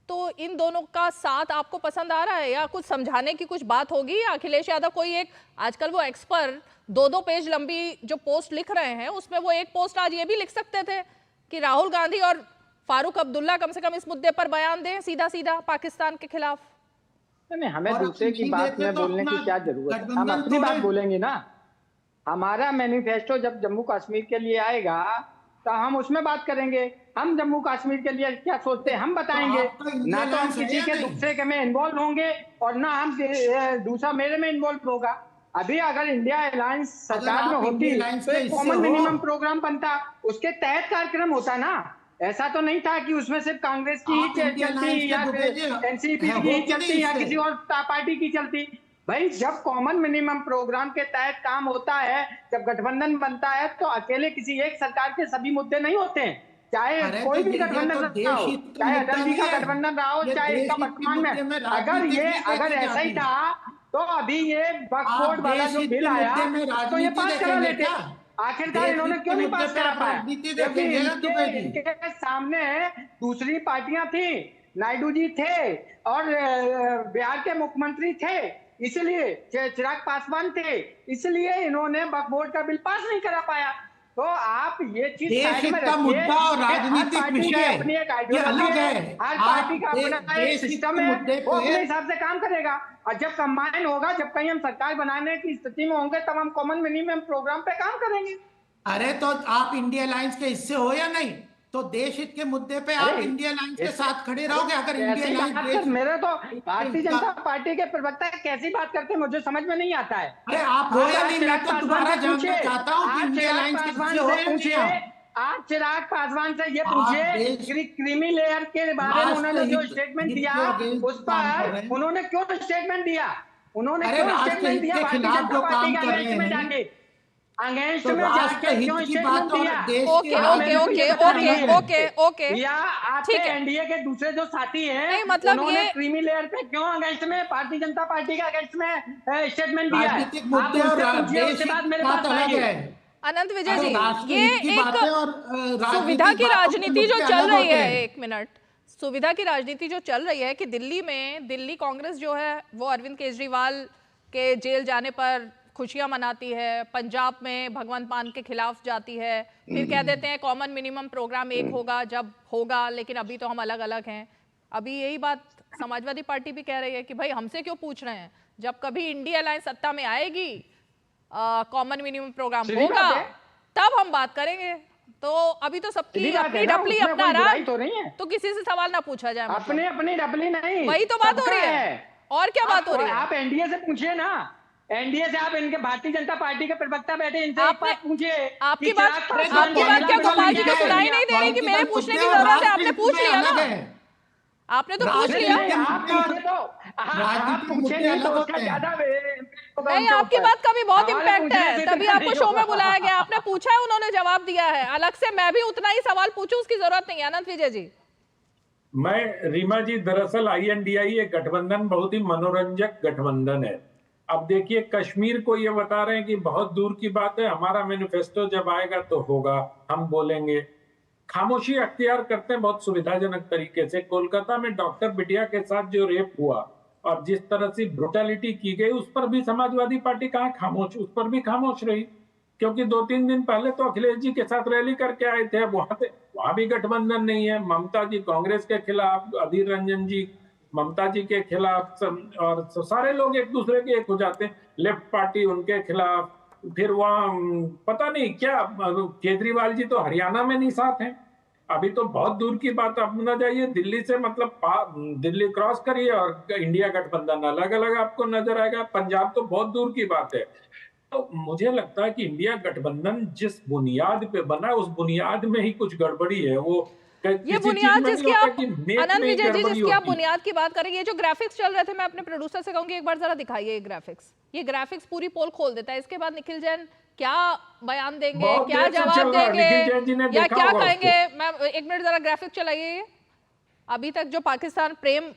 तो इन दोनों का साथ आपको पसंद आ रहा है या कुछ समझाने की कुछ बात होगी? या अखिलेश यादव कोई एक, आजकल वो एक्सपर्ट 2-2 पेज लंबी जो पोस्ट लिख रहे हैं उसमें वो एक पोस्ट आज ये भी लिख सकते थे कि राहुल गांधी और फारूक अब्दुल्ला कम से कम इस मुद्दे पर बयान दें सीधा सीधा पाकिस्तान के खिलाफ। नहीं, हमें दूसरे की बात में बोलने की क्या जरूरत है? हम अपनी बात बोलेंगे ना। हमारा मैनिफेस्टो जब जम्मू कश्मीर के लिए आएगा तो हम उसमें बात करेंगे। हम जम्मू कश्मीर के लिए क्या सोचते हैं हम बताएंगे। ना तो हम किसी के दुख से में इन्वॉल्व होंगे और ना हम दूसरा मेरे में इन्वॉल्व होगा। अभी अगर इंडिया अलायंस सरकार में आप होती इंडिया अलायंस तो के एक हिस्से कॉमन हो। मिनिमम प्रोग्राम बनता, उसके तहत कार्यक्रम होता ना। ऐसा तो नहीं था कि उसमें सिर्फ कांग्रेस की आप इंडिया अलायंस चलती के या दुबे जी फिर एनसीपी हो की कि नहीं चलती या इससे? किसी और पार्टी की चलती। भाई जब कॉमन मिनिमम प्रोग्राम के तहत काम होता है, जब गठबंधन बनता है, तो अकेले किसी एक सरकार के सभी मुद्दे नहीं होते हैं। चाहे अरे कोई तो भी ये गठबंधन तो रहा देश हो, हित का चाहे मुद्दा अटल जी का नहीं है। गठबंधन रहा हो, ये चाहे देश इसका हित के वर्तमान मुद्दे में में। राजनीतिक अगर लेके ऐसा ही जाते हैं। था तो अभी ये वक्फ आप बोर्ड वाला देश जो हित बिल के आया मुद्दे में तो ये राजनीति पास करा देखेंगे लेते। क्या? आखिरकार देश इन्होंने हित क्यों के नहीं मुद्दे पास पे करा आप पाया? राजनीति क्योंकि देखेंगे ना दुबे जी। इनके सामने दूसरी पार्टियां थी, नायडू जी थे और बिहार के मुख्यमंत्री थे, इसलिए चिराग पासवान थे, इसलिए इन्होंने वक्फ बोर्ड का बिल पास नहीं करा पाया। तो आप ये चीज देश साइड में हित का रखिए मुद्दा और कि हर राजनीतिक पार्टी की विषय अपनी एक ये आइडियोलॉजी अलग है, है। हर आप पार्टी का अपना एक देश हित सिस्टम के है, मुद्दे वो पे अपने हिसाब से काम करेगा। और जब कंबाइन होगा, जब कहीं हम सरकार बनाने की स्थिति में होंगे, तब हम कॉमन मिनिमम प्रोग्राम पे काम करेंगे। अरे तो आप इंडिया अलायंस के हिस्से हो या नहीं? तो देश हित के मुद्दे पे आप इंडिया अलायंस के साथ खड़े रहोगे? अगर इंडिया अलायंस देश मेरे तो भारतीय जनता पार्टी के प्रवक्ता कैसी बात करते हैं, मुझे समझ में नहीं आता है। अरे आप हो या नहीं, मैं तो दोबारा जानना चाहता हूँ कि इंडिया अलायंस के हिस्से हो या नहीं आप? आप चिराग पासवान से ये आप पूछिए देश- कि क्रीमी लेयर के बारे में उन्होंने जो राष्ट्र स्टेटमेंट हित दिया, के अगेंस्ट उस काम कर रहे पर हैं। उन्होंने क्यों स्टेटमेंट दिया? उन्होंने अरे क्यों राष्ट्र स्टेटमेंट हित दिया के भारतीय खिलाफ जनता जो पार्टी काम के कर अगेंस्ट रहे में हैं, जाके अगेंस्ट तो में राष्ट्र जाके हित क्यों की स्टेटमेंट बात और दिया? देश ओके के okay okay okay okay okay या आपके ठीक है। एनडीए के दूसरे जो साथी हैं, नहीं, मतलब उन्होंने ये- क्रीमी लेयर पे क्यों अगेंस्ट में भारतीय जनता पार्टी के अगेंस्ट में स्टेटमेंट दिया है? राजनीतिक आप मुद्दे और उनसे पूछिए, देश उसके बाद हित मेरे बात पास अलग आइए। है। अनंत विजय अरे जी, राष्ट्र ये हित की बातें और सुविधा की बातों के राजनीति जो मुद्दे चल अलग रही होते है, हैं। एक मिनट, सुविधा की राजनीति जो चल रही है कि दिल्ली में दिल्ली कांग्रेस जो है वो अरविंद केजरीवाल के जेल जाने पर खुशियां मनाती है, पंजाब में भगवंत मान के खिलाफ जाती है, फिर कह देते हैं कॉमन मिनिमम प्रोग्राम एक होगा जब होगा, लेकिन अभी तो हम अलग अलग हैं। अभी यही बात समाजवादी पार्टी भी कह रही है कि भाई हमसे क्यों पूछ रहे हैं, जब कभी इंडिया अलायंस सत्ता में आएगी, कॉमन मिनिमम प्रोग्राम होगा, तब हम बात करेंगे। तो अभी तो सबकी अपनी डपली अपना राज, तो किसी से सवाल ना पूछा जाए। अपने अपनी डपली नहीं, वही तो बात हो रही है। और क्या बात हो रही है? आप एनडीए से पूछिए ना, एनडीए से आप इनके भारतीय जनता पार्टी के प्रवक्ता बैठे, इनसे एक बात पूछिए। आपकी बात क्या गोपाल जी को सुनाई नहीं दे रही कि मेरे पूछने की जरूरत है? आपने पूछ लिया ना, आपने तो पूछ लिया। नहीं, आपकी बात का भी बहुत इम्पैक्ट है, तभी आपको शो में बुलाया गया। आपने पूछा है, उन्होंने जवाब दिया है। अलग से मैं भी उतना ही सवाल पूछूं, उसकी जरूरत नहीं है। अनंत विजय जी, मैं रीमा जी, दरअसल INDI एक गठबंधन बहुत ही मनोरंजक गठबंधन है। अब देखिए, कश्मीर को ये बता रहे हैं कि बहुत दूर की बात है, हमारा मैनिफेस्टो जब आएगा तो होगा, हम बोलेंगे। खामोशी अख्तियार करते हैं बहुत सुविधाजनक तरीके से। कोलकाता में डॉक्टर बिटिया के साथ जो रेप हुआ और जिस तरह से ब्रुटलिटी की गई, उस पर भी समाजवादी पार्टी कहाँ खामोश, उस पर भी खामोश रही। क्योंकि 2-3 दिन पहले तो अखिलेश जी के साथ रैली करके आए थे, वहां भी गठबंधन नहीं है। ममता जी कांग्रेस के खिलाफ, अधीर रंजन जी ममता जी के खिलाफ, और सारे लोग एक दूसरे के एक हो जाते हैं। लेफ्ट पार्टी उनके खिलाफ, फिर वहाँ पता नहीं क्या, केजरीवाल जी तो हरियाणा में नहीं साथ हैं। अभी तो बहुत दूर की बात, अब न जाइए दिल्ली से, मतलब दिल्ली क्रॉस करिए और इंडिया गठबंधन अलग अलग आपको नजर आएगा। पंजाब तो बहुत दूर की बात है। तो मुझे लगता है कि इंडिया गठबंधन जिस बुनियाद पे बना, उस बुनियाद में ही कुछ गड़बड़ी है। वो ये बुनियाद जिसकी आप, अनंत विजय जी, जिसकी आप बुनियाद की बात करेंगे, ये जो ग्राफिक्स चल रहे थे, मैं अपने प्रोड्यूसर से कहूंगी एक बार जरा दिखाइए ये ग्राफिक्स। ये ग्राफिक्स पूरी पोल खोल देता है। इसके बाद निखिल जैन क्या बयान देंगे, क्या जवाब देंगे या क्या कहेंगे? मैं एक मिनट जरा ग्राफिक चलाइए। अभी तक जो पाकिस्तान प्रेम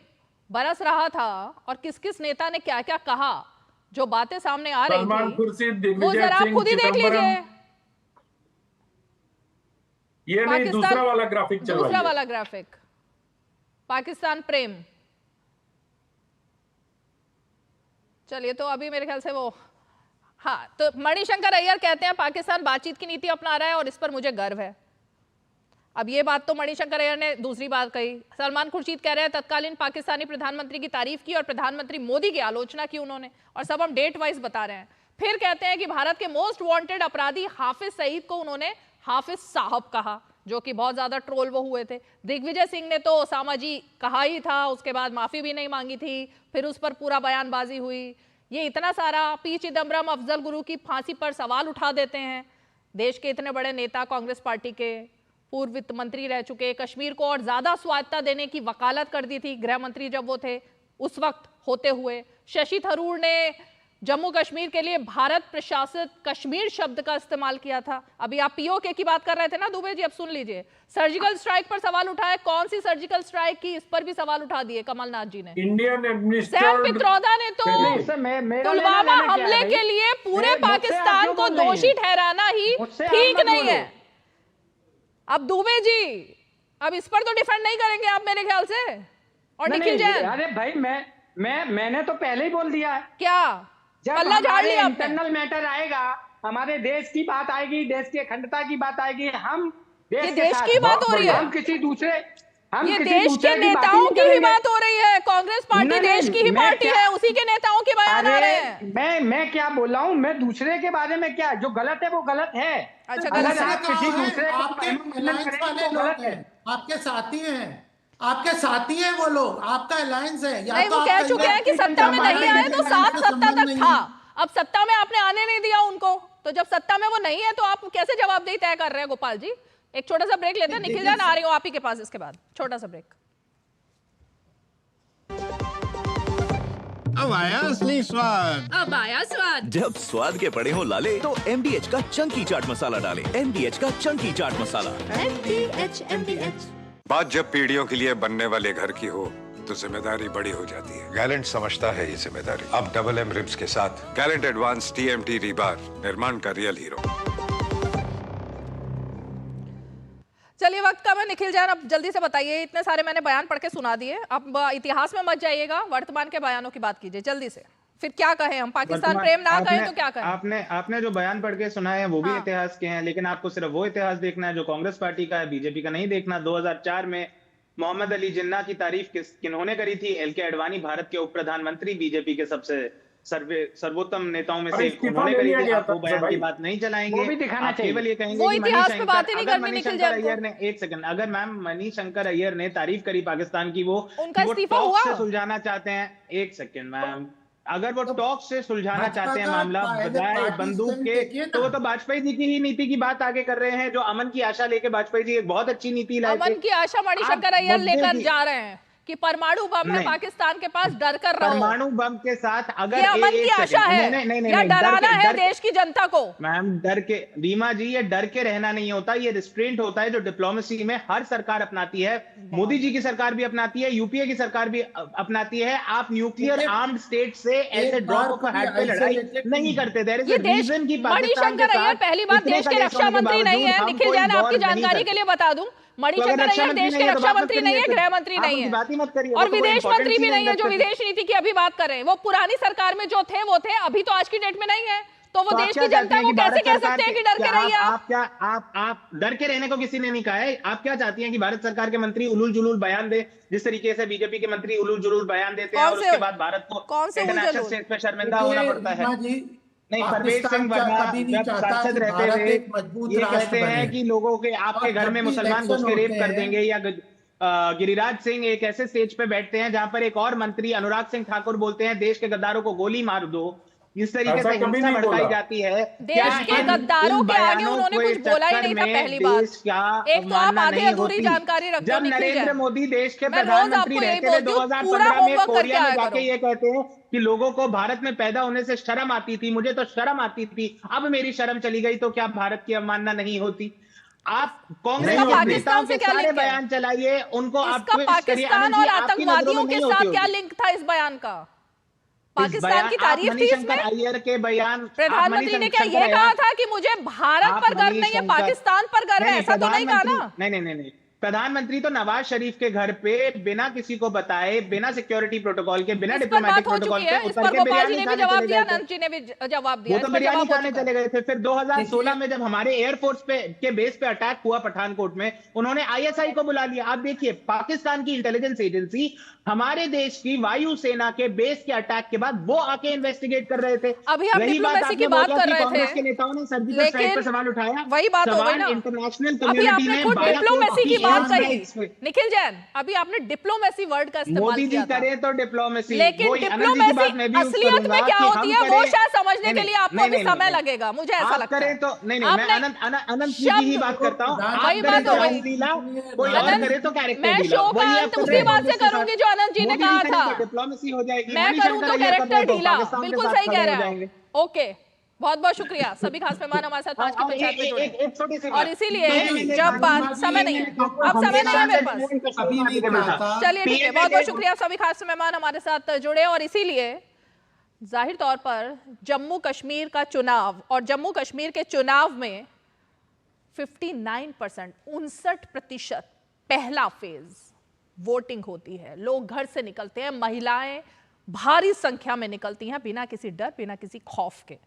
बरस रहा था और किस किस नेता ने क्या क्या कहा, जो बातें सामने आ रही थी, वो जरा आप खुद ही देख लीजिए। ये नहीं, दूसरा वाला ग्राफिक चलवाइए। दूसरा वाला ग्राफिक, पाकिस्तान प्रेम। चलिए, तो अभी मेरे ख्याल से वो, हाँ, तो मणिशंकर अय्यर कहते हैं पाकिस्तान बातचीत की नीति अपना रहा है और इस पर मुझे गर्व है। अब ये बात तो मणिशंकर अय्यर ने दूसरी बात कही। सलमान खुर्शीद कह रहे हैं तत्कालीन पाकिस्तानी प्रधानमंत्री की तारीफ की और प्रधानमंत्री मोदी की आलोचना की उन्होंने, और सब हम डेट वाइज बता रहे हैं। फिर कहते हैं कि भारत के मोस्ट वांटेड अपराधी हाफिज सईद को उन्होंने हाफिज साहब कहा, जो कि बहुत ज्यादा ट्रोल वो हुए थे। दिग्विजय सिंह ने तो ओसामा जी कहा ही था, उसके बाद माफी भी नहीं मांगी थी, फिर उस पर पूरा बयानबाजी हुई। ये इतना सारा पी चिदम्बरम, अफजल गुरु की फांसी पर सवाल उठा देते हैं। देश के इतने बड़े नेता, कांग्रेस पार्टी के पूर्व वित्त मंत्री रह चुके, कश्मीर को और ज्यादा स्वायत्ता देने की वकालत कर दी थी गृह मंत्री जब वो थे उस वक्त होते हुए। शशि थरूर ने जम्मू कश्मीर के लिए भारत प्रशासित कश्मीर शब्द का इस्तेमाल किया था। अभी आप पीओके की बात कर रहे थे ना दुबे जी, अब सुन लीजिए। सर्जिकल स्ट्राइक पर सवाल उठाए, कौन सी सर्जिकल स्ट्राइक की, इस पर भी सवाल उठा दिए कमलनाथ जी ने। इंडियन सैम पित्रोदा ने तो पुलवामा हमले के लिए पूरे पाकिस्तान को दोषी ठहराना ही ठीक नहीं है। अब दुबे जी अब इस पर तो डिफेंड नहीं करेंगे आप मेरे ख्याल से। और निखिल जैन, अरे भाई मैंने तो पहले ही बोल दिया है। क्या पल्ला झाड़ लिया? इंटरनल मैटर आएगा, हमारे देश की बात आएगी, देश की अखंडता की बात आएगी, हम देश की बात हो रही है, हम किसी दूसरे ये देश के नेताओं की ही बात हो रही है। कांग्रेस पार्टी देश की ही पार्टी है, उसी के नेताओं के बयान आ रहे हैं। मैं क्या बोल रहा हूँ, मैं दूसरे के बारे में क्या, जो गलत है वो गलत है। अच्छा, गलत है। किसी दूसरे आपके साथी हैं, आपके साथी हैं वो लोग, आपका अलायंस है। नहीं, वो कह चुके हैं कि सत्ता में नहीं आए तो 7 सत्ता तक था, अब सत्ता में आपने आने नहीं दिया उनको, तो जब सत्ता में वो नहीं है तो आप कैसे जवाबदेही तय कर रहे हैं? गोपाल जी एक छोटा सा ब्रेक लेते हैं, निखिल जान आ रही हूँ आप ही के पास, इसके बाद छोटा सा ब्रेक। अब आया असली स्वाद, अब आया स्वाद। जब स्वाद के पड़े हो लाले तो MDH का चंकी चाट मसाला डालें। MDH का चंकी चाट मसाला। MDH। बात जब पीढ़ियों के लिए बनने वाले घर की हो तो जिम्मेदारी बड़ी हो जाती है। गैलेंट समझता है ये जिम्मेदारी। अब डबल M रिब्स के साथ गैलेंट एडवांस TMT रीबार, निर्माण का रियल हीरो। चलिए वक्त कम है, निखिल जैन अब जल्दी से बताइए, इतने सारे मैंने बयान पढ़ के सुना दिए, अब इतिहास में मत जाइएगा, वर्तमान के बयानों की बात कीजिए जल्दी से। फिर क्या कहें हम, पाकिस्तान प्रेम ना कहें तो क्या कहें? आपने जो बयान पढ़ के सुनाए हैं वो भी इतिहास के हैं, लेकिन आपको सिर्फ वो इतिहास देखना है जो कांग्रेस पार्टी का है, बीजेपी का नहीं देखना। 2004 में मोहम्मद अली जिन्ना की तारीफ किन्होंने करी थी? LK आडवाणी, भारत के उप प्रधानमंत्री, बीजेपी के सबसे सर्वोत्तम नेताओं में से उन्होंने करी थी। आप वो बयान की बात नहीं चलाएंगे, वो भी दिखाना चाहिए। केवल ये कहेंगे वो कि इतिहास पे बात ही नहीं करनी निखिल जैन को। ने एक सेकंड, अगर मैम मणिशंकर अय्यर ने तारीफ करी पाकिस्तान की, वो उनका इस्तीफा हुआ से सुलझाना चाहते हैं। एक सेकंड मैम, अगर वो टॉक से सुलझाना चाहते हैं मामला बजाय बंदूक के, तो वो तो वाजपेयी जी की ही नीति की बात आगे कर रहे हैं, जो अमन की आशा लेके वाजपेयी जी एक बहुत अच्छी नीति लाए थे। अमन की आशा मणिशंकर अय्यर लेकर जा रहे हैं कि परमाणु बम है पाकिस्तान के पास, डर कर रहो। परमाणु बम के साथ अगर ये अमन की आशा है या डराना है देश की जनता को? मैम डर के, रीमा जी ये डर के रहना नहीं होता, ये रिस्ट्रेंट होता है जो डिप्लोमेसी में हर सरकार अपनाती है। मोदी जी की सरकार भी अपनाती है, यूपीए की सरकार भी अपनाती है। आप न्यूक्लियर आर्म्ड स्टेट से ऐसे ड्रॉप ऑफ हैट पे लड़ाई नहीं करते। देयर इज अ रीजन की मणिशंकर अय्यर पहली बात देश के रक्षा मंत्री नहीं है। निखिल जैन आपकी जानकारी के लिए बता दूं, मणिशंकर अय्यर देश के रक्षा मंत्री नहीं है, गृह मंत्री नहीं है और विदेश मंत्री भी नहीं है। जो विदेश नीति की अभी बात कर रहे हैं वो पुरानी सरकार में जो थे वो थे, अभी तो आज की डेट में नहीं है। तो वो देश की जनता को कैसे कह सकते हैं कि डर के रहिए? आप डर के रहने को किसी ने नहीं कहा है। आप क्या चाहती हैं कि भारत सरकार के मंत्री उलूल जुलूल बयान दे, जिस तरीके से बीजेपी के मंत्री उलूल जुलूल बयान देते हैं और उसके बाद भारत को इंटरनेशनल स्टेज पे शर्मिंदा होना पड़ता है? नहीं, परवेज सिंह वर्मा जब सांसद रहते हुए ये कहते हैं कि लोगों के आपके घर में मुसलमान घुस के रेप कर देंगे, या गिरिराज सिंह एक ऐसे स्टेज पे बैठते हैं जहां पर एक और मंत्री अनुराग सिंह ठाकुर बोलते हैं देश के गद्दारों को गोली मार दो। इस तरीके से हिंसा भड़काई जाती है। देश के गद्दारों के आगे उन्होंने कुछ बोला ही नहीं था। पहली बात, एक तो आप आधे अधूरी जानकारी रखते हैं। जब नरेंद्र मोदी देश के प्रधानमंत्री रहते थे 2015 में कोरिया में जाके ये कहते हैं कि लोगों को भारत में पैदा होने से शर्म आती थी, मुझे तो शर्म आती थी, अब मेरी शर्म चली गई, तो क्या भारत की अवमानना नहीं होती? आप कांग्रेस के नेताओं के सारे बयान चलाइए, उनको आप पाकिस्तान और आतंकवादियों के साथ क्या लिंक था इस बयान का? पाकिस्तान की तारीफ थी इसमें? अय्यर के बयान, प्रधानमंत्री ने क्या ये कहा था कि मुझे भारत पर गर्व नहीं है, पाकिस्तान पर गर्व है? ऐसा तो नहीं कहा ना। नहीं, प्रधानमंत्री तो नवाज शरीफ के घर पे बिना किसी को बताए, बिना सिक्योरिटी प्रोटोकॉल के, बिना डिप्लोमेटिक प्रोटोकॉल के उतर के बिरयानी खाने चले गए थे। वो तो बिरयानी खाने चले गए थे। फिर 2016 में जब हमारे एयरफोर्स के बेस पे अटैक हुआ पठानकोट में, उन्होंने ISI को बुला लिया। आप देखिए, पाकिस्तान की इंटेलिजेंस एजेंसी हमारे देश की वायु सेना के बेस के अटैक के बाद वो आके इन्वेस्टिगेट कर रहे थे। अभी हम डिप्लोमेसी की बात कर रहे थे, कांग्रेस के नेताओं ने सर्जिकल स्ट्राइक पर सवाल उठाया। वही बात हो गई ना, इंटरनेशनल कम्युनिटी ने डिप्लोमेसी की बात कही निखिल जैन, अभी आपने डिप्लोमेसी वर्ड का इस्तेमाल मोदी जी किया था। करे तो डिप्लोमेसी, लेकिन डिप्लोमेसी असलियत में क्या होती है वो शायद समझने के लिए आपको अभी समय लगेगा, मुझे ऐसा लगता है। तो नहीं नहीं, मैं अनंत जी की ही बात करता हूँ। वही बात हो गई। कोई और करे तो कैरेक्टर मैं ढीला, शो का अंत उसी बात से करूंगी जो अनंत जी ने कहा था, डिप्लोमेसी हो जाएगी। मैं करूँ तो कैरेक्टर ढीला, बिल्कुल सही कह रहे हैं। ओके, बहुत बहुत शुक्रिया सभी खास मेहमान हमारे साथ 5 की पंचायत में जुड़े, और इसीलिए जब बात समय नहीं है, अब समय नहीं है मेरे पास। चलिए ठीक है, बहुत बहुत शुक्रिया सभी खास मेहमान हमारे साथ जुड़े, और इसीलिए जाहिर तौर पर जम्मू कश्मीर का चुनाव, और जम्मू कश्मीर के चुनाव में 59%, 59% पहला फेज वोटिंग होती है। लोग घर से निकलते हैं, महिलाएं भारी संख्या में निकलती हैं बिना किसी डर, बिना किसी खौफ के।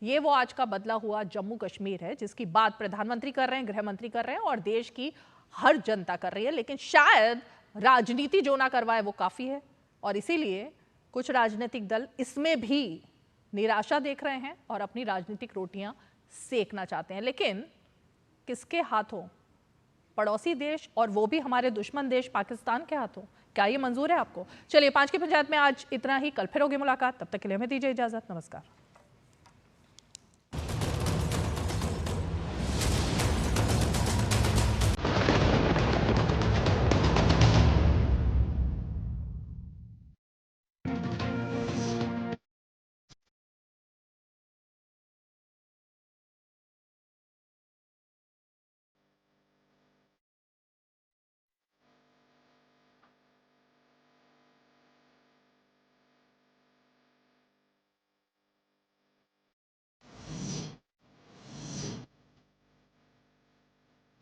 ये वो आज का बदला हुआ जम्मू कश्मीर है जिसकी बात प्रधानमंत्री कर रहे हैं, गृह मंत्री कर रहे हैं, और देश की हर जनता कर रही है। लेकिन शायद राजनीति जो ना करवाए वो काफी है, और इसीलिए कुछ राजनीतिक दल इसमें भी निराशा देख रहे हैं और अपनी राजनीतिक रोटियां सेकना चाहते हैं। लेकिन किसके हाथों? पड़ोसी देश, और वो भी हमारे दुश्मन देश पाकिस्तान के हाथों। क्या ये मंजूर है आपको? चलिए 5 की पंचायत में आज इतना ही, कल फिर होगी मुलाकात, तब तक के लिए हमें दीजिए इजाजत, नमस्कार।